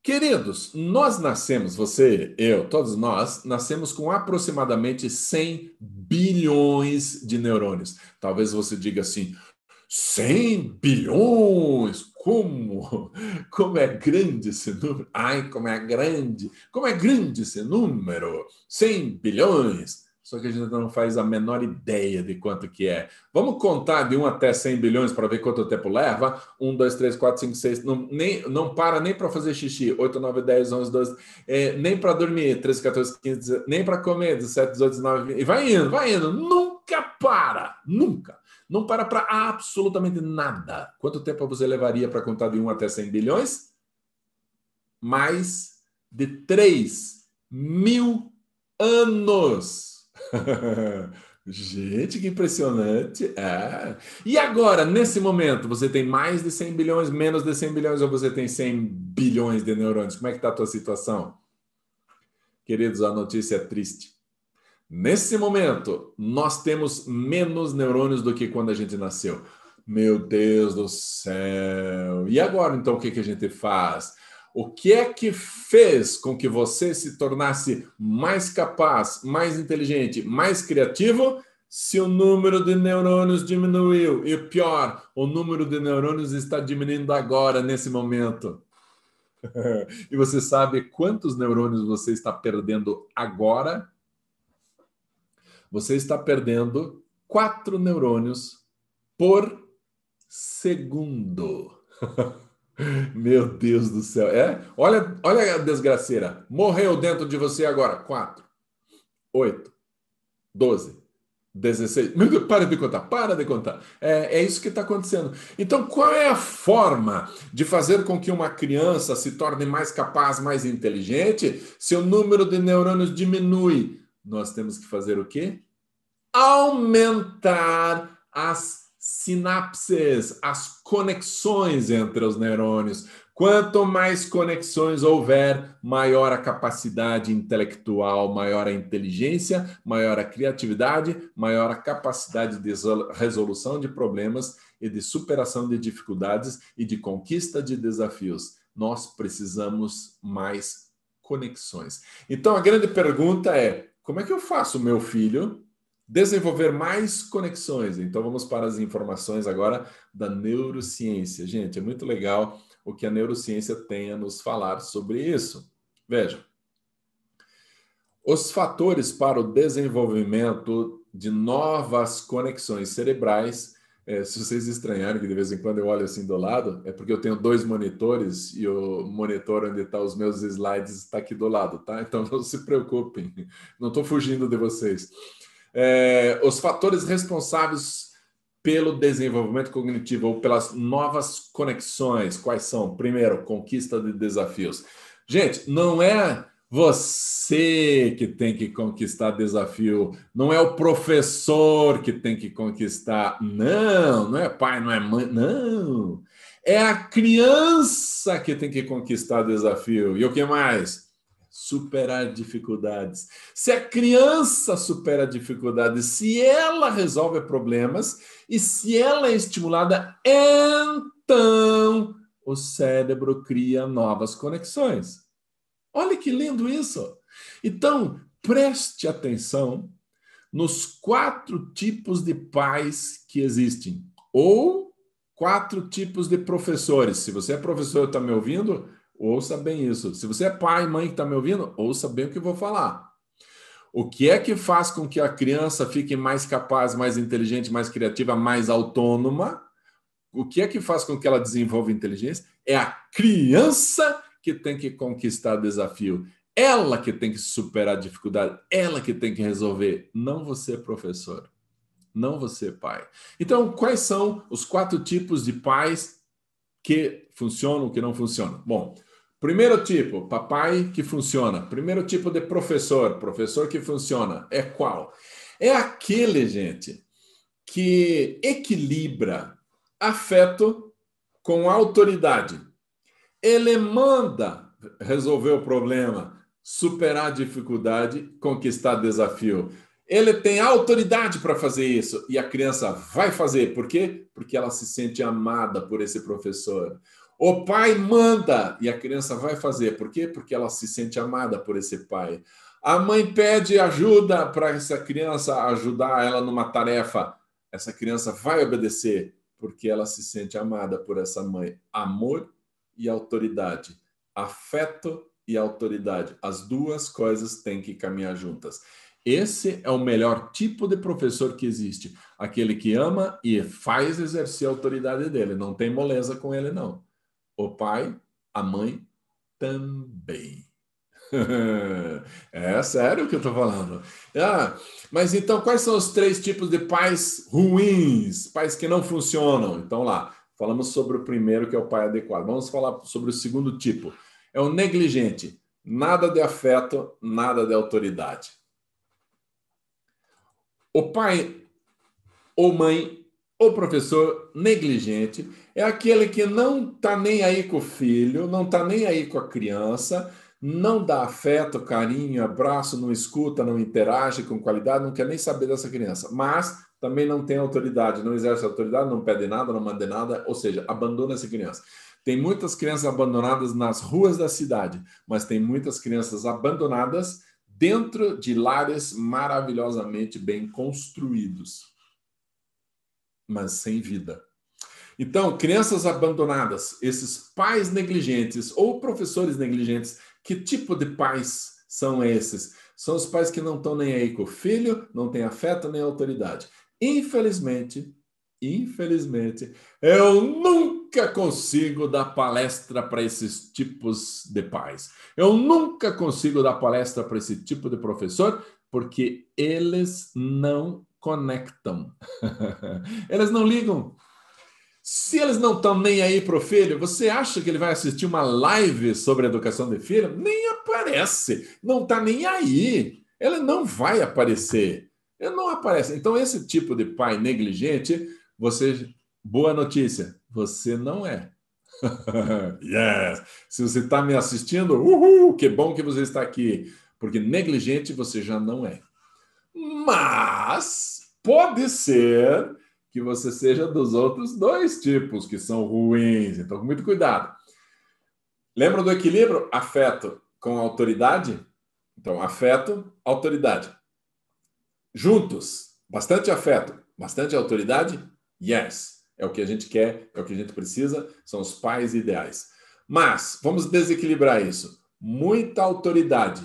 Queridos, nós nascemos, você, eu, todos nós, nascemos com aproximadamente 100 bilhões de neurônios. Talvez você diga assim, 100 bilhões? Como? Como é grande esse número? Ai, como é grande esse número? 100 bilhões? Só que a gente não faz a menor ideia de quanto que é. Vamos contar de 1 até 100 bilhões para ver quanto tempo leva? 1, 2, 3, 4, 5, 6. Não para nem para fazer xixi. 8, 9, 10, 11, 12. Nem para dormir. 13, 14, 15, 16. Nem para comer. 17, 18, 19, 20. E vai indo. Nunca para. Nunca. Não para absolutamente nada. Quanto tempo você levaria para contar de 1 até 100 bilhões? Mais de 3.000 anos. Gente, que impressionante. E agora, nesse momento, você tem mais de 100 bilhões, menos de 100 bilhões, ou você tem 100 bilhões de neurônios? Como é que está a tua situação? Queridos, a notícia é triste. Nesse momento, nós temos menos neurônios do que quando a gente nasceu. Meu Deus do céu! E agora, então, o que a gente faz? O que é que fez com que você se tornasse mais capaz, mais inteligente, mais criativo, se o número de neurônios diminuiu? E pior, o número de neurônios está diminuindo agora, nesse momento. E você sabe quantos neurônios você está perdendo agora? Você está perdendo 4 neurônios por segundo. Meu Deus do céu. Olha a desgraceira. Morreu dentro de você agora. 4, 8, 12, 16. Meu Deus, para de contar, para de contar. É isso que está acontecendo. Então, qual é a forma de fazer com que uma criança se torne mais capaz, mais inteligente, se o número de neurônios diminui? Nós temos que fazer o quê? Aumentar as sinapses, as conexões entre os neurônios. Quanto mais conexões houver, maior a capacidade intelectual, maior a inteligência, maior a criatividade, maior a capacidade de resolução de problemas e de superação de dificuldades e de conquista de desafios. Nós precisamos mais conexões. Então, a grande pergunta é: como é que eu faço o meu filho desenvolver mais conexões? Então, vamos para as informações agora da neurociência. Gente, é muito legal o que a neurociência tem a nos falar sobre isso. Veja, os fatores para o desenvolvimento de novas conexões cerebrais, se vocês estranharem que de vez em quando eu olho assim do lado, é porque eu tenho 2 monitores e o monitor onde estão os meus slides está aqui do lado, tá? Então, não se preocupem, não estou fugindo de vocês. Os fatores responsáveis pelo desenvolvimento cognitivo ou pelas novas conexões, quais são? Primeiro, conquista de desafios. Gente, não é você que tem que conquistar desafio, não é o professor que tem que conquistar, não é pai, não é mãe, não. É a criança que tem que conquistar desafio. E o que mais? Superar dificuldades. Se a criança supera dificuldades, se ela resolve problemas e se ela é estimulada, então o cérebro cria novas conexões. Olha que lindo isso! Então, preste atenção nos 4 tipos de pais que existem, ou 4 tipos de professores. Se você é professor e está me ouvindo, ouça bem isso. Se você é pai e mãe que está me ouvindo, ouça bem o que eu vou falar. O que é que faz com que a criança fique mais capaz, mais inteligente, mais criativa, mais autônoma? O que é que faz com que ela desenvolva inteligência? É a criança que tem que conquistar desafio. Ela que tem que superar a dificuldade. Ela que tem que resolver. Não você, professor. Não você, pai. Então, quais são os 4 tipos de pais que funcionam, que não funcionam? Bom, primeiro tipo, papai que funciona. Primeiro tipo de professor, professor que funciona. É qual? É aquele, gente, que equilibra afeto com autoridade. Ele manda resolver o problema, superar a dificuldade, conquistar desafio. Ele tem autoridade para fazer isso e a criança vai fazer. Por quê? Porque ela se sente amada por esse professor. O pai manda e a criança vai fazer. Por quê? Porque ela se sente amada por esse pai. A mãe pede ajuda para essa criança ajudar ela numa tarefa. Essa criança vai obedecer porque ela se sente amada por essa mãe. Amor e autoridade. Afeto e autoridade. As 2 coisas têm que caminhar juntas. Esse é o melhor tipo de professor que existe. Aquele que ama e faz exercer a autoridade dele. Não tem moleza com ele, não. O pai, a mãe, também. É sério o que eu estou falando. Mas então, quais são os 3 tipos de pais ruins? Pais que não funcionam? Então, lá, falamos sobre o primeiro, que é o pai adequado. Vamos falar sobre o segundo tipo. É o negligente. Nada de afeto, nada de autoridade. O pai ou mãe ou professor negligente é aquele que não está nem aí com o filho, não está nem aí com a criança, não dá afeto, carinho, abraço, não escuta, não interage com qualidade, não quer nem saber dessa criança, mas também não tem autoridade, não exerce autoridade, não pede nada, não manda nada, ou seja, abandona essa criança. Tem muitas crianças abandonadas nas ruas da cidade, mas tem muitas crianças abandonadas dentro de lares maravilhosamente bem construídos, mas sem vida. Então, crianças abandonadas, esses pais negligentes ou professores negligentes, que tipo de pais são esses? São os pais que não estão nem aí com o filho, não têm afeto nem autoridade. Infelizmente, eu nunca consigo dar palestra para esses tipos de pais. Eu nunca consigo dar palestra para esse tipo de professor, porque eles não conectam. Eles não ligam. Se eles não estão nem aí para o filho, você acha que ele vai assistir uma live sobre educação de filho? Nem aparece. Não está nem aí. Ele não vai aparecer. Ele não aparece. Então, esse tipo de pai negligente, boa notícia, você não é. Yes! Se você está me assistindo, que bom que você está aqui. Porque negligente você já não é. Mas pode ser que você seja dos outros 2 tipos, que são ruins. Então, com muito cuidado. Lembra do equilíbrio? Afeto com autoridade? Então, afeto, autoridade. Juntos, bastante afeto, bastante autoridade? Yes. É o que a gente quer, é o que a gente precisa, são os pais ideais. Mas, vamos desequilibrar isso. Muita autoridade,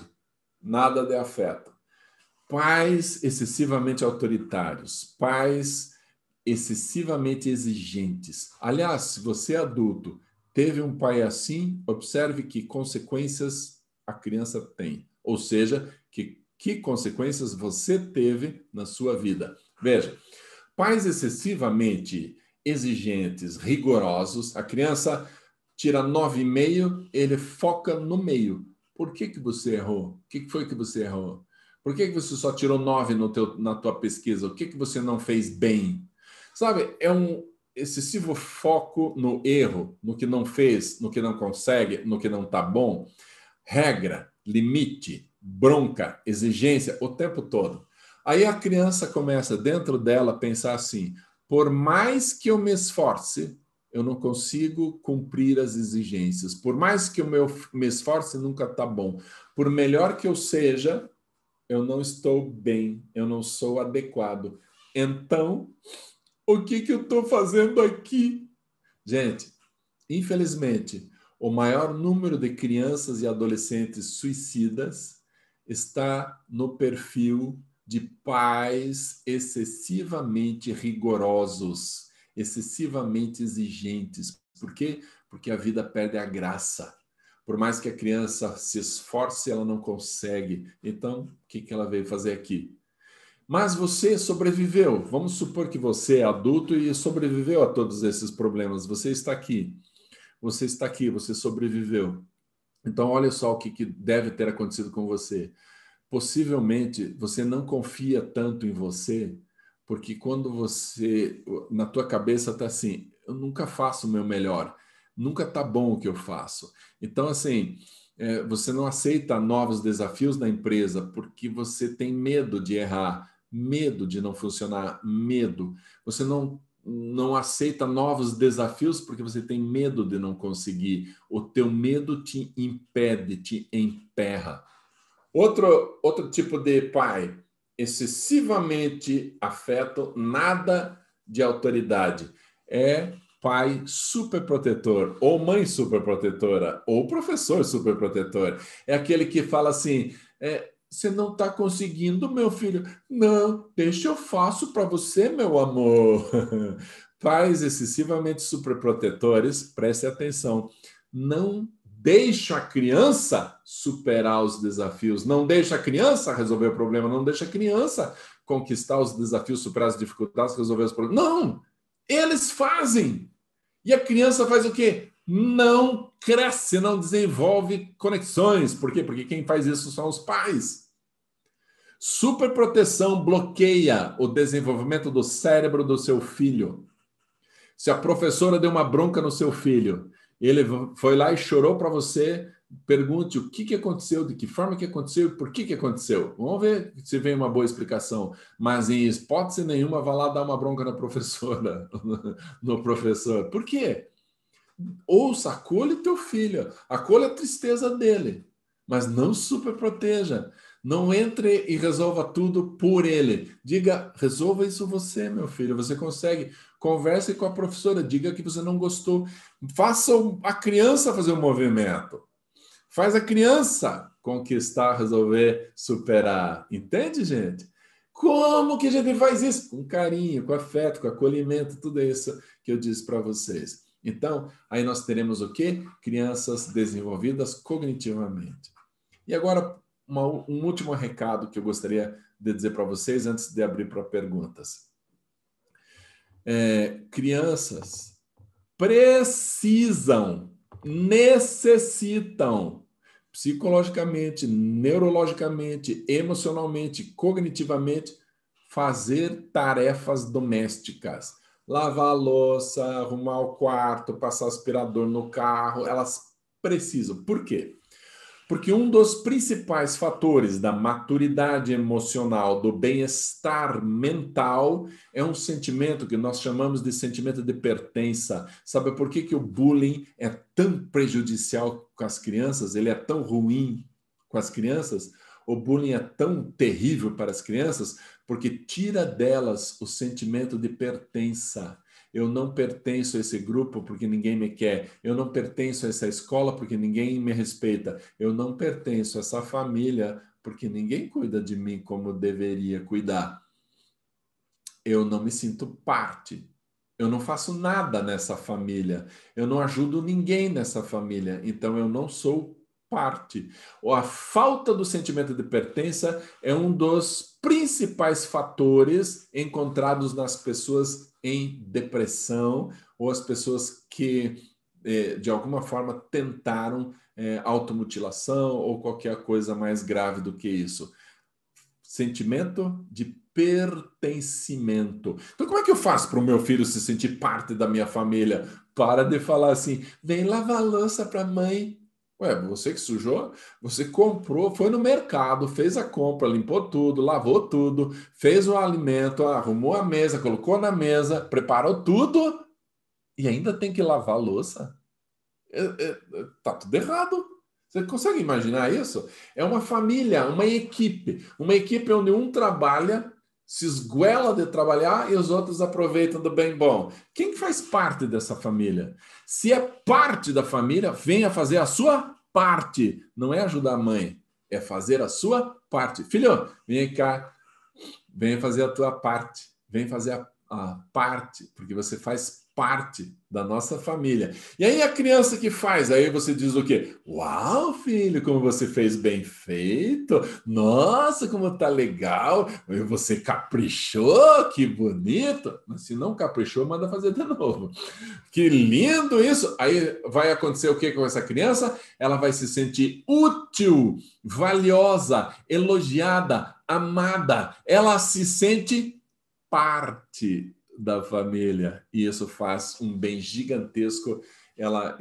nada de afeto. Pais excessivamente autoritários, pais excessivamente exigentes. Aliás, se você é adulto, teve um pai assim, observe que consequências a criança tem. Ou seja, que consequências você teve na sua vida. Veja, pais excessivamente exigentes, rigorosos, a criança tira 9,5, ele foca no meio. Por que você errou? O que foi que você errou? Por que você só tirou 9 na tua pesquisa? O que você não fez bem? Sabe, é um excessivo foco no erro, no que não fez, no que não consegue, no que não está bom. Regra, limite, bronca, exigência o tempo todo. Aí a criança começa dentro dela a pensar assim, por mais que eu me esforce, eu não consigo cumprir as exigências. Por mais que eu me esforce, nunca está bom. Por melhor que eu seja, eu não estou bem, eu não sou adequado. Então, o que eu estou fazendo aqui? Gente, infelizmente, o maior número de crianças e adolescentes suicidas está no perfil de pais excessivamente rigorosos, excessivamente exigentes. Por quê? Porque a vida perde a graça. Por mais que a criança se esforce, ela não consegue. Então, o que ela veio fazer aqui? Mas você sobreviveu. Vamos supor que você é adulto e sobreviveu a todos esses problemas. Você está aqui. Você está aqui, você sobreviveu. Então, olha só o que deve ter acontecido com você. Possivelmente, você não confia tanto em você, porque quando você, na tua cabeça está assim, eu nunca faço o meu melhor, nunca está bom o que eu faço. Então, assim, você não aceita novos desafios na empresa porque você tem medo de errar, medo de não funcionar, medo. Você não aceita novos desafios porque você tem medo de não conseguir. O teu medo te impede, te emperra. Outro tipo de pai, excessivamente afeto, nada de autoridade. É pai superprotetor, ou mãe superprotetora, ou professor superprotetor. É aquele que fala assim, você não está conseguindo, meu filho? Não, deixa eu faço para você, meu amor. Pais excessivamente superprotetores, preste atenção, não deixo a criança superar os desafios, não deixo a criança resolver o problema, não deixo a criança conquistar os desafios, superar as dificuldades, resolver os problemas. Não! Eles fazem! E a criança faz o quê? Não cresce, não desenvolve conexões. Por quê? Porque quem faz isso são os pais. Superproteção bloqueia o desenvolvimento do cérebro do seu filho. Se a professora deu uma bronca no seu filho, ele foi lá e chorou para você, pergunte o que aconteceu, de que forma que aconteceu e por que aconteceu. Vamos ver se vem uma boa explicação. Mas em hipótese nenhuma, vá lá dar uma bronca na professora, no professor. Por quê? Ouça, acolha o teu filho, acolha a tristeza dele, mas não superproteja. Não entre e resolva tudo por ele. Diga, resolva isso você, meu filho. Você consegue. Converse com a professora. Diga que você não gostou. Faça a criança fazer um movimento. Faz a criança conquistar, resolver, superar. Entende, gente? Como que a gente faz isso? Com carinho, com afeto, com acolhimento, tudo isso que eu disse para vocês. Então, aí nós teremos o quê? Crianças desenvolvidas cognitivamente. E agora, um último recado que eu gostaria de dizer para vocês antes de abrir para perguntas. Crianças precisam, necessitam, psicologicamente, neurologicamente, emocionalmente, cognitivamente, fazer tarefas domésticas. Lavar a louça, arrumar o quarto, passar aspirador no carro, elas precisam. Por quê? Porque um dos principais fatores da maturidade emocional, do bem-estar mental, é um sentimento que nós chamamos de sentimento de pertença. Sabe por que o bullying é tão prejudicial com as crianças? Ele é tão ruim com as crianças? O bullying é tão terrível para as crianças porque tira delas o sentimento de pertença. Eu não pertenço a esse grupo porque ninguém me quer. Eu não pertenço a essa escola porque ninguém me respeita. Eu não pertenço a essa família porque ninguém cuida de mim como deveria cuidar. Eu não me sinto parte. Eu não faço nada nessa família. Eu não ajudo ninguém nessa família. Então eu não sou parte. Ou a falta do sentimento de pertença é um dos principais fatores encontrados nas pessoas em depressão ou as pessoas que, de alguma forma, tentaram automutilação ou qualquer coisa mais grave do que isso. Sentimento de pertencimento. Então, como é que eu faço para o meu filho se sentir parte da minha família? Para de falar assim, vem lavar a louça para a mãe. Ué, você que sujou? Você comprou, foi no mercado, fez a compra, limpou tudo, lavou tudo, fez o alimento, arrumou a mesa, colocou na mesa, preparou tudo e ainda tem que lavar a louça? Tá tudo errado. Você consegue imaginar isso? É uma família, uma equipe onde um trabalha, se esguela de trabalhar e os outros aproveitam do bem bom. Quem faz parte dessa família? Se é parte da família, venha fazer a sua parte. Não é ajudar a mãe, é fazer a sua parte. Filho, vem cá, vem fazer a tua parte. Vem fazer a parte, porque você faz parte da nossa família. E aí a criança que faz, aí você diz o quê? Uau, filho, como você fez bem feito. Nossa, como tá legal. Você caprichou, que bonito. Mas se não caprichou, manda fazer de novo. Que lindo isso. Aí vai acontecer o que com essa criança? Ela vai se sentir útil, valiosa, elogiada, amada. Ela se sente parte da família, e isso faz um bem gigantesco. Ela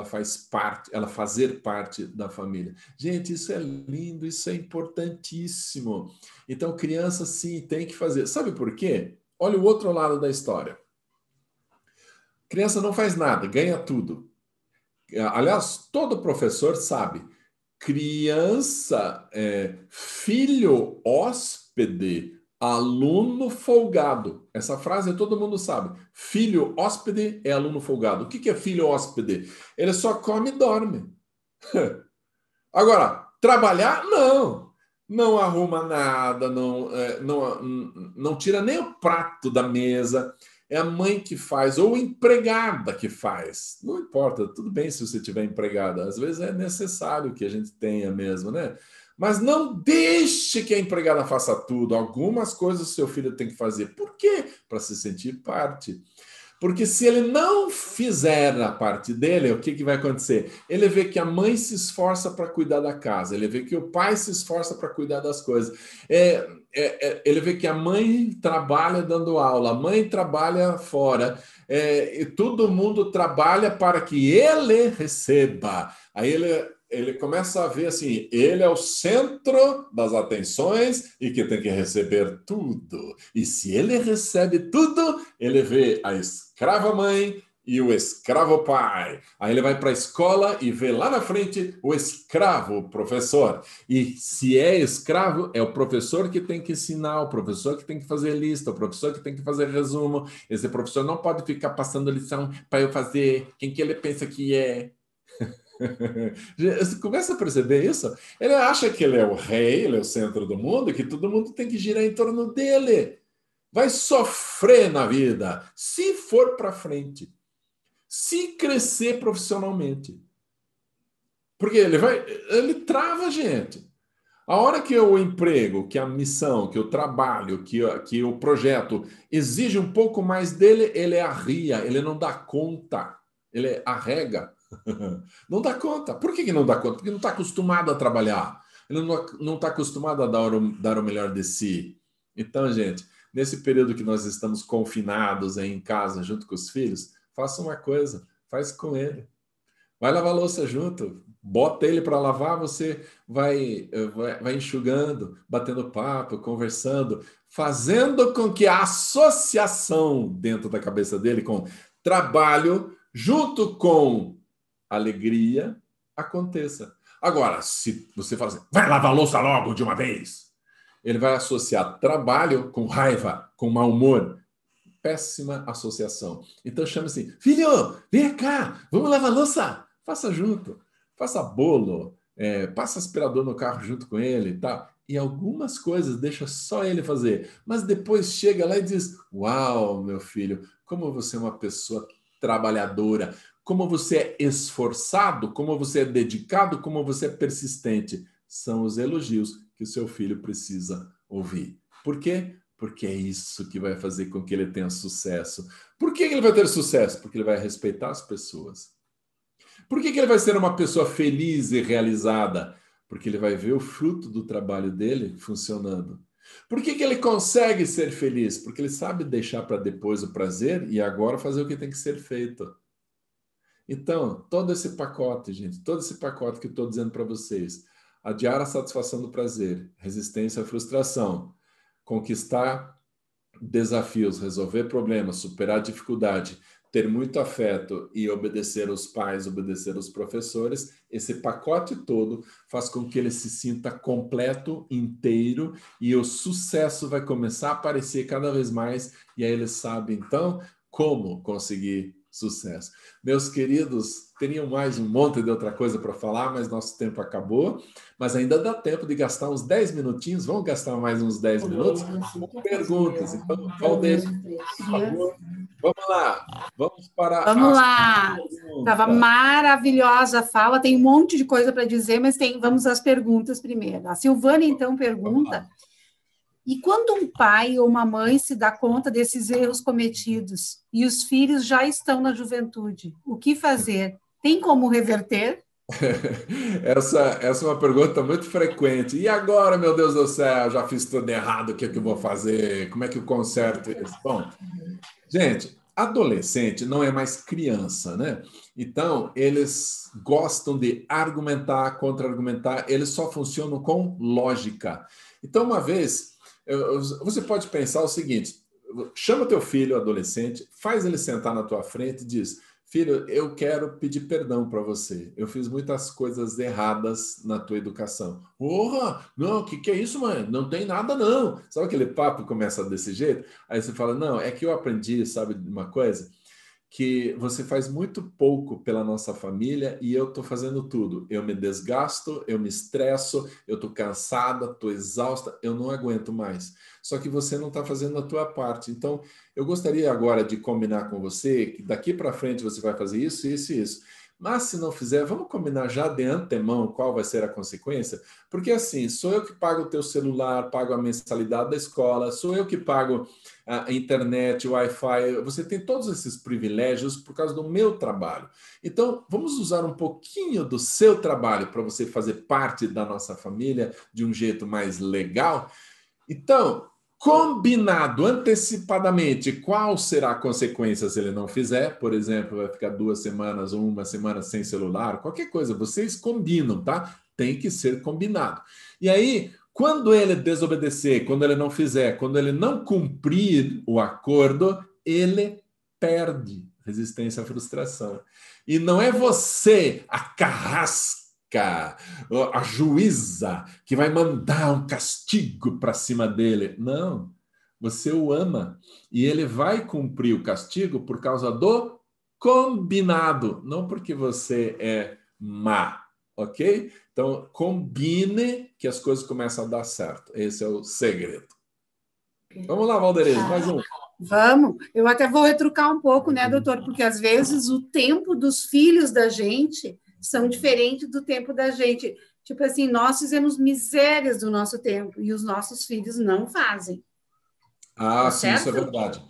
faz parte, ela fazer parte da família. Gente, isso é lindo, isso é importantíssimo. Então, criança, sim, tem que fazer. Sabe por quê? Olha o outro lado da história. Criança não faz nada, ganha tudo. Aliás, todo professor sabe. Criança, filho hóspede, aluno folgado. Essa frase todo mundo sabe. Filho hóspede é aluno folgado. O que é filho hóspede? Ele só come e dorme. Agora, trabalhar, não. Não arruma nada, não tira nem o prato da mesa. é a mãe que faz, ou empregada que faz. Não importa, tudo bem se você tiver empregada. Às vezes é necessário que a gente tenha mesmo, né? Mas não deixe que a empregada faça tudo. Algumas coisas o seu filho tem que fazer. Por quê? Para se sentir parte. Porque se ele não fizer a parte dele, o que, que vai acontecer? Ele vê que a mãe se esforça para cuidar da casa, ele vê que o pai se esforça para cuidar das coisas. Ele vê que a mãe trabalha dando aula, a mãe trabalha fora, e todo mundo trabalha para que ele receba. Aí ele começa a ver assim, ele é o centro das atenções e que tem que receber tudo. E se ele recebe tudo, ele vê a escrava mãe e o escravo pai. Aí ele vai para a escola e vê lá na frente o escravo professor. E se é escravo, é o professor que tem que ensinar, o professor que tem que fazer lista, o professor que tem que fazer resumo. Esse professor não pode ficar passando lição para eu fazer quem que ele pensa que é. Você começa a perceber isso? Ele acha que ele é o rei, ele é o centro do mundo, e que todo mundo tem que girar em torno dele. Vai sofrer na vida se for para frente, se crescer profissionalmente. Porque ele trava a gente. A hora que o emprego, que a missão, que o trabalho, que o projeto exige um pouco mais dele, ele arria, ele não dá conta, ele arrega. Não dá conta. Por que não dá conta? Porque não está acostumado a trabalhar. Ele não está acostumado a dar o melhor de si. Então, gente, nesse período que nós estamos confinados aí em casa, junto com os filhos, faça uma coisa, faz com ele. Vai lavar a louça junto, bota ele para lavar, você vai enxugando, batendo papo, conversando, fazendo com que a associação dentro da cabeça dele com trabalho, junto com alegria, aconteça. Agora, se você fala assim, vai lavar a louça logo de uma vez, ele vai associar trabalho com raiva, com mau humor. Péssima associação. Então chama assim, filho, vem cá, vamos lavar a louça. Faça junto, faça bolo, passa aspirador no carro junto com ele e tal. E algumas coisas deixa só ele fazer. Mas depois chega lá e diz, uau, meu filho, como você é uma pessoa trabalhadora, como você é esforçado, como você é dedicado, como você é persistente. São os elogios que o seu filho precisa ouvir. Por quê? Porque é isso que vai fazer com que ele tenha sucesso. Por que ele vai ter sucesso? Porque ele vai respeitar as pessoas. Por que ele vai ser uma pessoa feliz e realizada? Porque ele vai ver o fruto do trabalho dele funcionando. Por que ele consegue ser feliz? Porque ele sabe deixar para depois o prazer e agora fazer o que tem que ser feito. Então, todo esse pacote, gente, todo esse pacote que eu estou dizendo para vocês, adiar a satisfação do prazer, resistência à frustração, conquistar desafios, resolver problemas, superar dificuldade, ter muito afeto e obedecer aos pais, obedecer aos professores, esse pacote todo faz com que ele se sinta completo, inteiro, e o sucesso vai começar a aparecer cada vez mais, e aí ele sabe, então, como conseguir sucesso. Meus queridos, teriam mais um monte de outra coisa para falar, mas nosso tempo acabou. Mas ainda dá tempo de gastar uns 10 minutinhos. Vamos gastar mais uns 10 minutos com perguntas. Então, Valdir, por favor, vamos lá. Vamos para Vamos lá. Estava maravilhosa a fala. Tem um monte de coisa para dizer, mas vamos às perguntas primeiro. A Silvana, então, pergunta... E quando um pai ou uma mãe se dá conta desses erros cometidos e os filhos já estão na juventude, o que fazer? Tem como reverter? Essa é uma pergunta muito frequente. E agora, meu Deus do céu, já fiz tudo errado, o que é que eu vou fazer? Como é que eu conserto isso? Bom, gente, adolescente não é mais criança, né? Então, eles gostam de argumentar, contra-argumentar, eles só funcionam com lógica. Então, uma vez... Você pode pensar o seguinte, chama teu filho adolescente, faz ele sentar na tua frente e diz, filho, eu quero pedir perdão para você, eu fiz muitas coisas erradas na tua educação. Porra, não, o que é isso, mãe? Não tem nada não. Sabe aquele papo que começa desse jeito? Aí você fala, não, é que eu aprendi, sabe uma coisa? que você faz muito pouco pela nossa família e eu estou fazendo tudo. Eu me desgasto, eu me estresso, eu estou cansada, estou exausta, eu não aguento mais. Só que você não está fazendo a tua parte. Então, eu gostaria agora de combinar com você que daqui para frente você vai fazer isso, isso e isso. Mas se não fizer, vamos combinar já de antemão qual vai ser a consequência? Porque assim, sou eu que pago o teu celular, pago a mensalidade da escola, sou eu que pago a internet, o Wi-Fi, você tem todos esses privilégios por causa do meu trabalho. Então, vamos usar um pouquinho do seu trabalho para você fazer parte da nossa família de um jeito mais legal. Então, combinado antecipadamente qual será a consequência se ele não fizer, por exemplo, vai ficar 2 semanas ou 1 semana sem celular, qualquer coisa, vocês combinam, tá? Tem que ser combinado. E aí, quando ele desobedecer, quando ele não fizer, quando ele não cumprir o acordo, ele perde resistência à frustração. E não é você a carrasca, a juíza que vai mandar um castigo para cima dele. Não, você o ama e ele vai cumprir o castigo por causa do combinado, não porque você é má, ok? Então, combine que as coisas começam a dar certo. Esse é o segredo. Vamos lá, Valderez, mais um. Vamos. Eu até vou retrucar um pouco, né, doutor? Porque às vezes o tempo dos filhos da gente são diferentes do tempo da gente. Tipo assim, nós fizemos misérias do nosso tempo e os nossos filhos não fazem. Ah, sim, isso é verdade.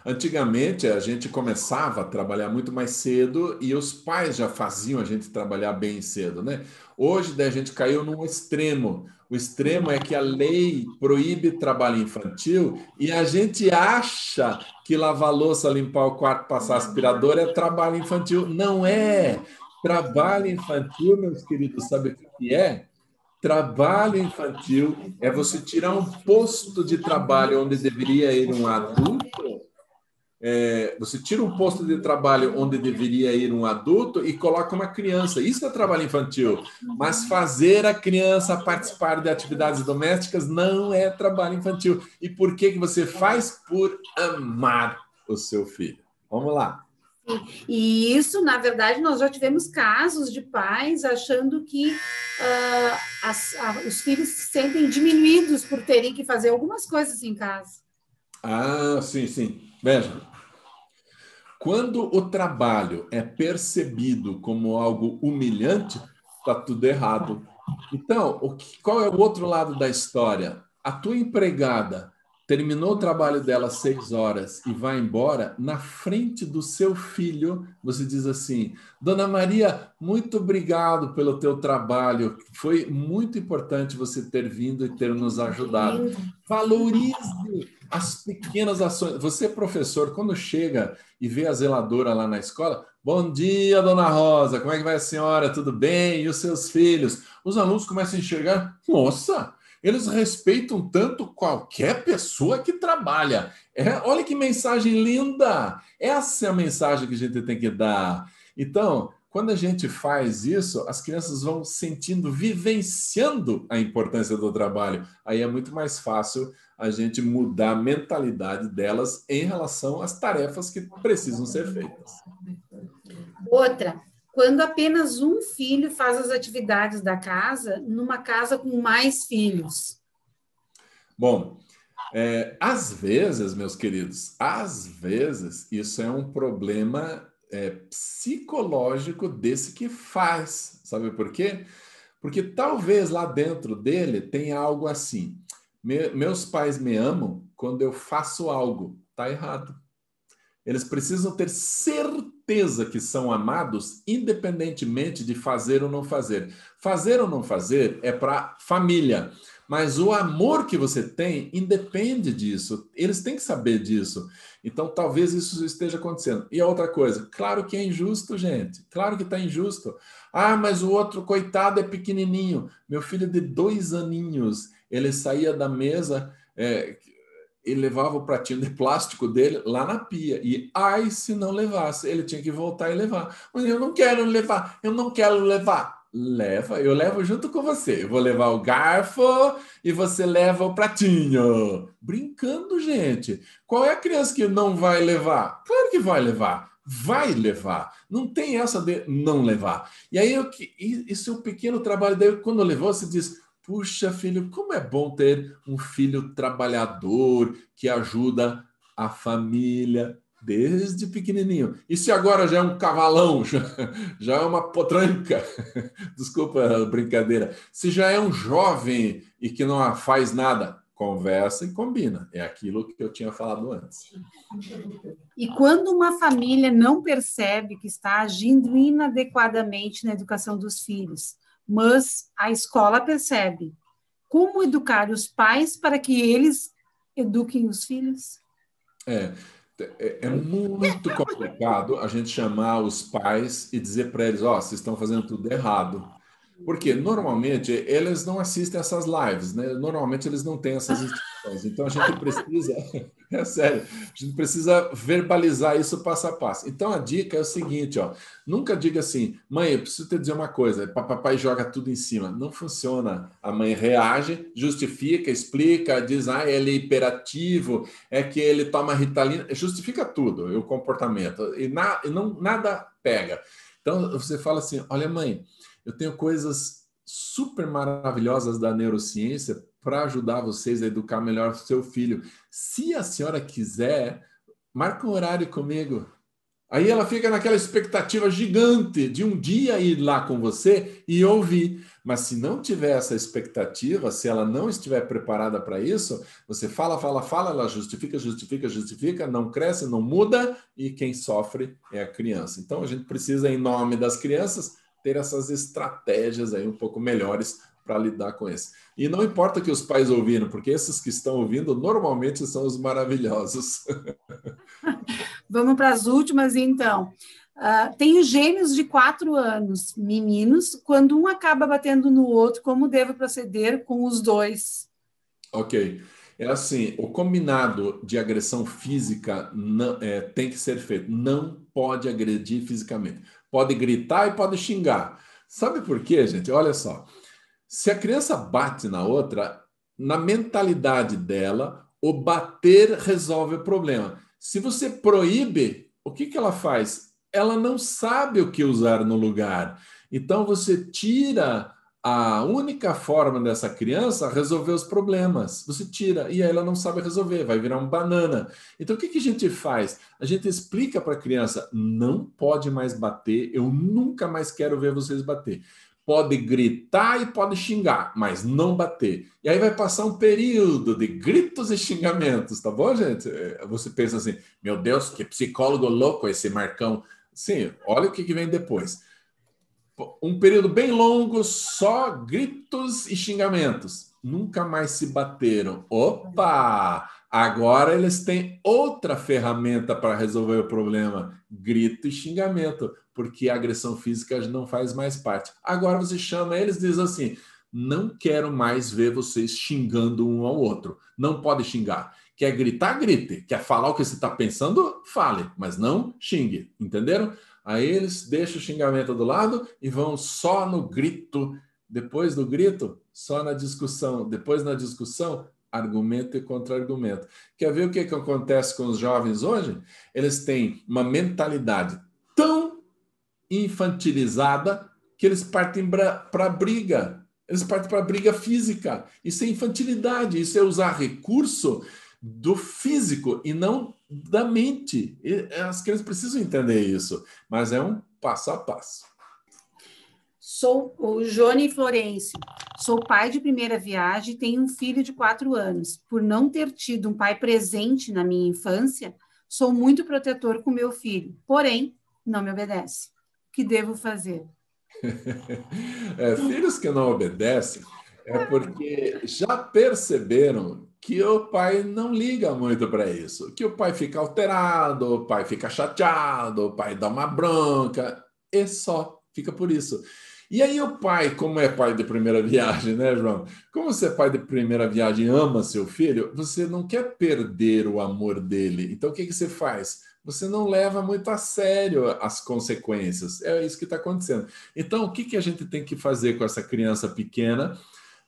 Antigamente, a gente começava a trabalhar muito mais cedo e os pais já faziam a gente trabalhar bem cedo, né? Hoje, daí, a gente caiu num extremo. O extremo é que a lei proíbe trabalho infantil e a gente acha que lavar louça, limpar o quarto, passar aspirador é trabalho infantil. Não é! Trabalho infantil, meus queridos, sabe o que é? Trabalho infantil é você tirar um posto de trabalho onde deveria ir um adulto. Você tira um posto de trabalho onde deveria ir um adulto e coloca uma criança. Isso é trabalho infantil. Mas fazer a criança participar de atividades domésticas não é trabalho infantil. E por que você faz? Por amar o seu filho. Vamos lá. E isso, na verdade, nós já tivemos casos de pais achando que os filhos se sentem diminuídos por terem que fazer algumas coisas em casa. Ah, sim, sim. Veja, quando o trabalho é percebido como algo humilhante, está tudo errado. Então, qual é o outro lado da história? A tua empregada terminou o trabalho dela às 6 horas e vai embora, na frente do seu filho, você diz assim: Dona Maria, muito obrigado pelo teu trabalho. Foi muito importante você ter vindo e ter nos ajudado. Valorize as pequenas ações. Você, professor, quando chega e vê a zeladora lá na escola, bom dia, dona Rosa, como é que vai a senhora? Tudo bem? E os seus filhos? Os alunos começam a enxergar, nossa, eles respeitam tanto qualquer pessoa que trabalha. Olha que mensagem linda! Essa é a mensagem que a gente tem que dar. Então, quando a gente faz isso, as crianças vão sentindo, vivenciando a importância do trabalho. Aí é muito mais fácil a gente mudar a mentalidade delas em relação às tarefas que precisam ser feitas. Outra, quando apenas um filho faz as atividades da casa, numa casa com mais filhos. Bom, às vezes, meus queridos, às vezes isso é um problema psicológico desse que faz. Sabe por quê? Porque talvez lá dentro dele tenha algo assim. Meus pais me amam quando eu faço algo. Está errado. Eles precisam ter certeza que são amados, independentemente de fazer ou não fazer. Fazer ou não fazer é para família, mas o amor que você tem independe disso. Eles têm que saber disso. Então, talvez isso esteja acontecendo. E a outra coisa, claro que é injusto, gente. Claro que está injusto. Ah, mas o outro, coitado, é pequenininho. Meu filho de 2 aninhos, ele saía da mesa... ele levava o pratinho de plástico dele lá na pia. E, ai, se não levasse, ele tinha que voltar e levar. Mas eu não quero levar, eu não quero levar. Leva, eu levo junto com você. Eu vou levar o garfo e você leva o pratinho. Brincando, gente. Qual é a criança que não vai levar? Claro que vai levar. vai levar. Não tem essa de não levar. E aí, esse é um pequeno trabalho. Daí, quando levou, você diz, puxa, filho, como é bom ter um filho trabalhador que ajuda a família desde pequenininho. E se agora já é um cavalão, já é uma potranca, desculpa a brincadeira, se já é um jovem e que não faz nada, conversa e combina. É aquilo que eu tinha falado antes. E quando uma família não percebe que está agindo inadequadamente na educação dos filhos, mas a escola percebe, como educar os pais para que eles eduquem os filhos? É muito complicado a gente chamar os pais e dizer para eles, ó, vocês estão fazendo tudo errado. Porque normalmente eles não assistem essas lives, né? Normalmente eles não têm essas instruções. Então a gente precisa, é sério, a gente precisa verbalizar isso passo a passo. Então a dica é o seguinte, ó, nunca diga assim, mãe, eu preciso te dizer uma coisa, papai joga tudo em cima. Não funciona. A mãe reage, justifica, explica, diz, ele é hiperativo, é que ele toma Ritalina, justifica tudo, o comportamento, e nada pega. Então você fala assim, olha mãe, eu tenho coisas super maravilhosas da neurociência para ajudar vocês a educar melhor o seu filho. Se a senhora quiser, marca um horário comigo. Aí ela fica naquela expectativa gigante de um dia ir lá com você e ouvir. Mas se não tiver essa expectativa, se ela não estiver preparada para isso, você fala, ela justifica, não cresce, não muda e quem sofre é a criança. Então a gente precisa, em nome das crianças, ter essas estratégias aí um pouco melhores para lidar com isso. E não importa que os pais ouviram, porque esses que estão ouvindo normalmente são os maravilhosos. Vamos para as últimas, então. Tenho gêmeos de 4 anos, meninos. Quando um acaba batendo no outro, como devo proceder com os dois? Ok. É assim, o combinado de agressão física tem que ser feito. Não pode agredir fisicamente. Pode gritar e pode xingar. Sabe por quê, gente? Olha só. Se a criança bate na outra, na mentalidade dela, o bater resolve o problema. Se você proíbe, o que ela faz? Ela não sabe o que usar no lugar. Então você tira a única forma dessa criança resolver os problemas. Você tira e aí ela não sabe resolver, vai virar um banana. Então o que a gente faz? A gente explica para a criança: não pode mais bater, eu nunca mais quero ver vocês bater. Pode gritar e pode xingar, mas não bater. E aí vai passar um período de gritos e xingamentos, tá bom, gente? Você pensa assim, meu Deus, que psicólogo louco esse Marcão. Sim, olha o que vem depois. Um período bem longo, só gritos e xingamentos. Nunca mais se bateram. Opa! Agora eles têm outra ferramenta para resolver o problema: grito e xingamento, porque a agressão física não faz mais parte. Agora você chama eles e diz assim: não quero mais ver vocês xingando um ao outro. Não pode xingar. Quer gritar, grite. Quer falar o que você está pensando, fale, mas não xingue. Entenderam? Aí eles deixam o xingamento do lado e vão só no grito. Depois do grito, só na discussão. Depois na discussão, argumento e contra-argumento. Quer ver o que acontece com os jovens hoje? Eles têm uma mentalidade tão infantilizada que eles partem para a briga. Eles partem para a briga física. Isso é infantilidade, isso é usar recurso do físico e não da mente. As crianças precisam entender isso, mas é um passo a passo. Sou o Johnny Florencio. Sou pai de primeira viagem e tenho um filho de 4 anos. Por não ter tido um pai presente na minha infância, sou muito protetor com meu filho, porém, não me obedece. O que devo fazer? Filhos que não obedecem é porque já perceberam que o pai não liga muito para isso, que o pai fica alterado, o pai fica chateado, o pai dá uma bronca, e só fica por isso. E aí o pai, como é pai de primeira viagem, né, João? Como você é pai de primeira viagem e ama seu filho, você não quer perder o amor dele. Então o que você faz? Você não leva muito a sério as consequências. É isso que está acontecendo. Então, o que a gente tem que fazer com essa criança pequena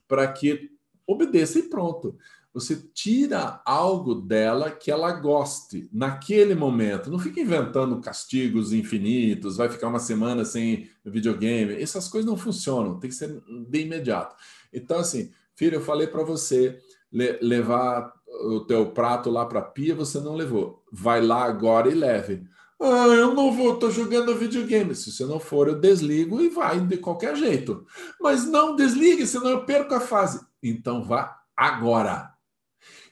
para que obedeça e pronto? você tira algo dela que ela goste naquele momento. Não fica inventando castigos infinitos, vai ficar uma semana sem videogame. Essas coisas não funcionam, tem que ser de imediato. Então, assim, filho, eu falei para você levar o teu prato lá para a pia, você não levou. Vai lá agora e leve. Ah, eu não vou, estou jogando videogame. Se você não for, eu desligo e vai de qualquer jeito. Mas não desligue, senão eu perco a fase. Então vá agora.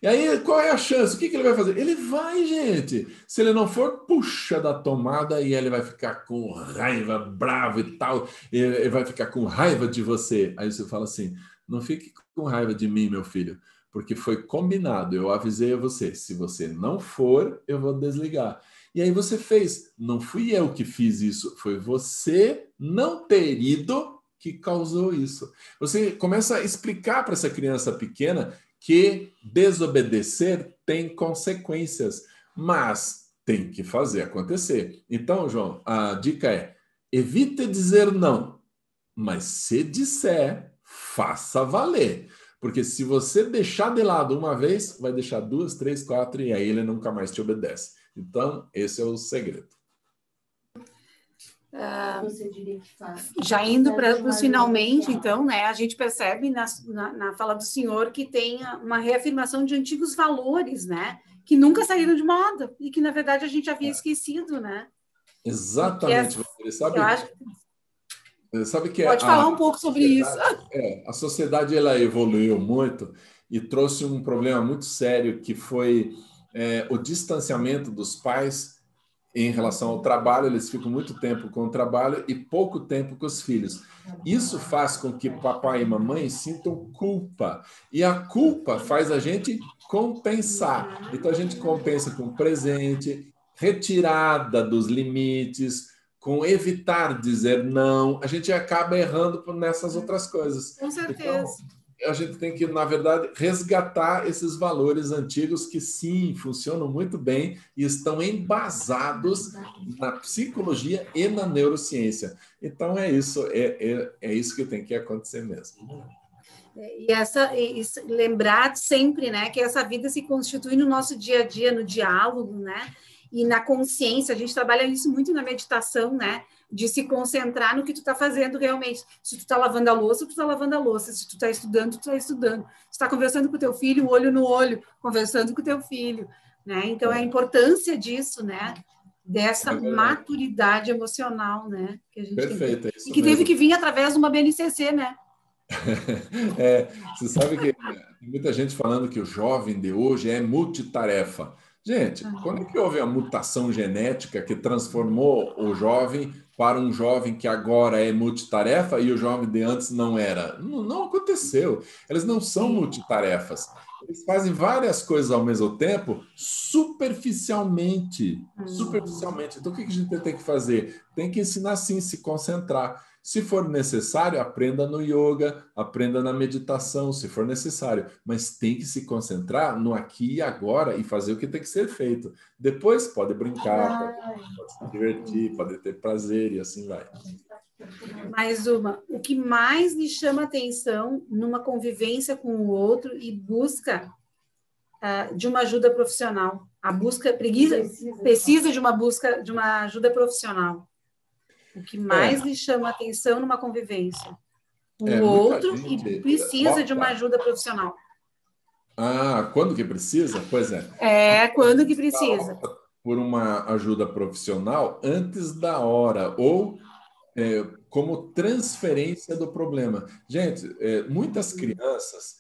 E aí, qual é a chance? O que ele vai fazer? Ele vai, gente. Se ele não for, puxa da tomada e ele vai ficar com raiva, bravo e tal. Ele vai ficar com raiva de você. Aí você fala assim, não fique com raiva de mim, meu filho, porque foi combinado. Eu avisei a você. Se você não for, eu vou desligar. E aí você fez. Não fui eu que fiz isso. Foi você não ter ido que causou isso. Você começa a explicar para essa criança pequena que desobedecer tem consequências, mas tem que fazer acontecer. Então, João, a dica é: evite dizer não, mas se disser, faça valer. Porque se você deixar de lado uma vez, vai deixar 2, 3, 4 e aí ele nunca mais te obedece. Então, esse é o segredo. Já indo para os finalmente, então, né, a gente percebe na fala do senhor que tem uma reafirmação de antigos valores, né, que nunca saíram de moda e que, na verdade, a gente havia esquecido, né? Exatamente. Eu acho... Sabe que Pode falar um pouco sobre isso. A sociedade ela evoluiu muito e trouxe um problema muito sério que foi o distanciamento dos pais em relação ao trabalho. Eles ficam muito tempo com o trabalho e pouco tempo com os filhos. Isso faz com que papai e mamãe sintam culpa. E a culpa faz a gente compensar. Então, a gente compensa com presente, retirada dos limites, com evitar dizer não. A gente acaba errando nessas outras coisas. Com certeza. Então, a gente tem que, na verdade, resgatar esses valores antigos que, sim, funcionam muito bem e estão embasados na psicologia e na neurociência. Então, é isso que tem que acontecer mesmo. E lembrar sempre, né, que essa vida se constitui no nosso dia a dia, no diálogo, né, e na consciência. A gente trabalha isso muito na meditação, né, de se concentrar no que tu está fazendo realmente. Se tu está lavando a louça, tu está lavando a louça. Se tu está estudando, tu está estudando. Se tu está conversando com o teu filho, olho no olho, conversando com o teu filho, né? Então, a importância disso, né? Dessa maturidade emocional, né? Que a gente Perfeito, tem. é isso E que mesmo. teve que vir através de uma BNCC, né? Você sabe que tem muita gente falando que o jovem de hoje é multitarefa. Gente, quando é que houve a mutação genética que transformou o jovem para um jovem que agora é multitarefa e o jovem de antes não era? Não aconteceu. Eles não são multitarefas. Eles fazem várias coisas ao mesmo tempo, superficialmente. Superficialmente. Então, o que a gente tem que fazer? Tem que ensinar, sim, se concentrar. Se for necessário, aprenda no yoga, aprenda na meditação, se for necessário. Mas tem que se concentrar no aqui e agora e fazer o que tem que ser feito. Depois pode brincar, pode se divertir, pode ter prazer e assim vai. Mais uma. O que mais lhe chama atenção numa convivência com o outro e busca de uma ajuda profissional? A busca precisa de uma ajuda profissional. O que mais lhe chama atenção numa convivência com o outro e precisa de uma ajuda profissional. Quando que precisa? Pois é. Quando que precisa. Por uma ajuda profissional antes da hora, ou como transferência do problema. Gente, muitas crianças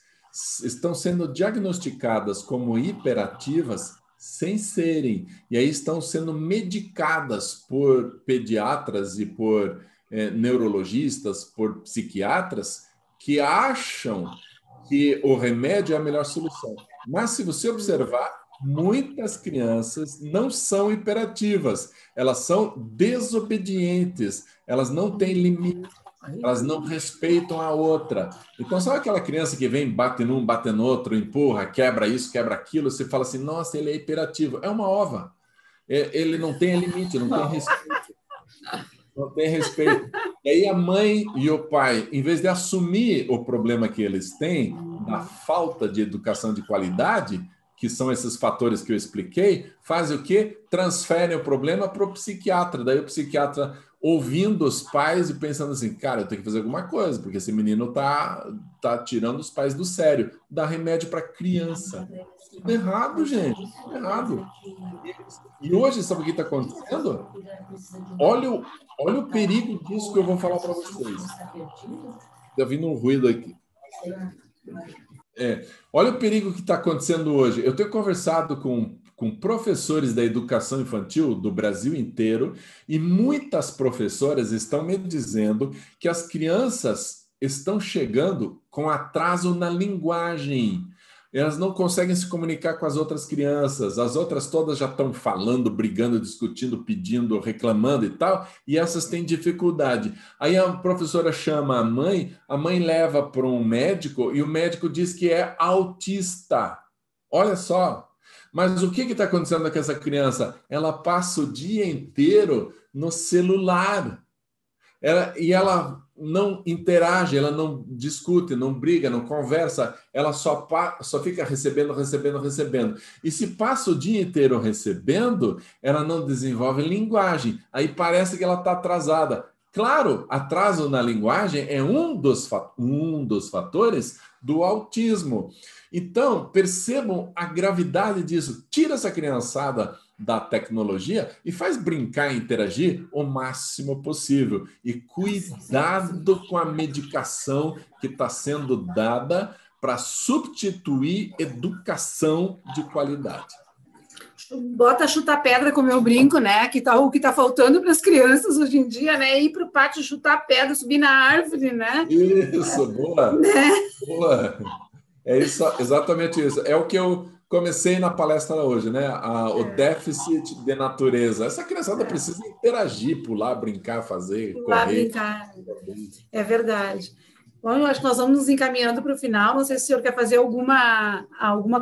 estão sendo diagnosticadas como hiperativas sem serem, e aí estão sendo medicadas por pediatras e por neurologistas, por psiquiatras, que acham que o remédio é a melhor solução. Mas se você observar, muitas crianças não são hiperativas, elas são desobedientes, elas não têm limite, elas não respeitam a outra. Então, sabe aquela criança que vem, bate num, bate no outro, empurra, quebra isso, quebra aquilo, você fala assim, nossa, ele é hiperativo. É uma ova. Ele não tem limite, não tem respeito. Não tem respeito. E aí a mãe e o pai, em vez de assumir o problema que eles têm, da falta de educação de qualidade, que são esses fatores que eu expliquei, fazem o quê? Transferem o problema para o psiquiatra. Daí o psiquiatra, ouvindo os pais e pensando assim, cara, eu tenho que fazer alguma coisa, porque esse menino tá tirando os pais do sério. Dá remédio para criança. Tudo errado, gente. Tudo errado. E hoje, sabe o que está acontecendo? Olha o perigo disso que eu vou falar para vocês. Está vindo um ruído aqui. Olha o perigo que está acontecendo hoje. Eu tenho conversado com professores da educação infantil do Brasil inteiro e muitas professoras estão me dizendo que as crianças estão chegando com atraso na linguagem. Elas não conseguem se comunicar com as outras crianças. As outras todas já estão falando, brigando, discutindo, pedindo, reclamando e tal, e essas têm dificuldade. Aí a professora chama a mãe leva para um médico e o médico diz que é autista. Olha só. Mas o que está acontecendo com essa criança? Ela passa o dia inteiro no celular. Ela não interage, ela não discute, não briga, não conversa, ela só fica recebendo. E se passa o dia inteiro recebendo, ela não desenvolve linguagem. Aí parece que ela está atrasada. Claro, atraso na linguagem é um dos fatores do autismo. Então, percebam a gravidade disso. Tira essa criançada da tecnologia e faz brincar e interagir o máximo possível. E cuidado com a medicação que está sendo dada para substituir educação de qualidade. Bota chutar pedra, como eu brinco, né? O que tá faltando para as crianças hoje em dia, né? Ir para o pátio chutar pedra, subir na árvore, né? Isso, boa. Né? Boa. É isso, exatamente isso. É o que eu comecei na palestra hoje, né? O déficit de natureza. Essa criançada precisa interagir, pular, brincar, fazer, pular, correr. Brincar. É verdade. Bom, eu acho que nós vamos nos encaminhando para o final. Não sei se o senhor quer fazer alguma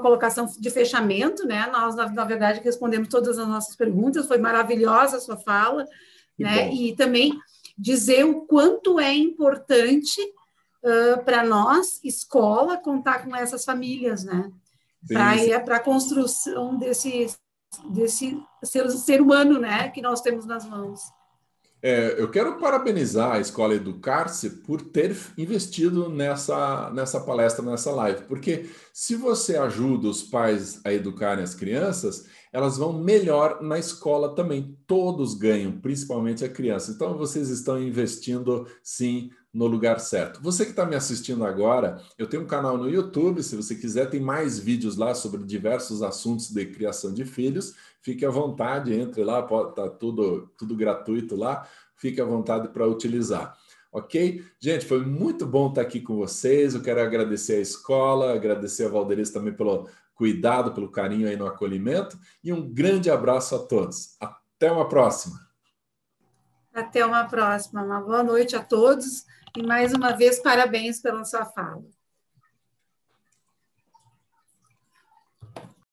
colocação de fechamento, né? Nós, na verdade, respondemos todas as nossas perguntas. Foi maravilhosa a sua fala, né? E também dizer o quanto é importante para nós, escola, contar com essas famílias, né? Para a construção desse ser humano, né? Que nós temos nas mãos. Eu quero parabenizar a Escola Educar-se por ter investido nessa palestra, nessa live, porque se você ajuda os pais a educarem as crianças, elas vão melhor na escola também. Todos ganham, principalmente a criança. Então, vocês estão investindo, sim, no lugar certo. Você que está me assistindo agora, eu tenho um canal no YouTube, se você quiser, tem mais vídeos lá sobre diversos assuntos de criação de filhos. Fique à vontade, entre lá, está tudo gratuito lá, fique à vontade para utilizar. Ok? Gente, foi muito bom estar aqui com vocês. Eu quero agradecer a escola, agradecer a Valderiz também pelo cuidado, pelo carinho aí no acolhimento, e um grande abraço a todos. Até uma próxima. Até uma próxima. Uma boa noite a todos e mais uma vez parabéns pela sua fala.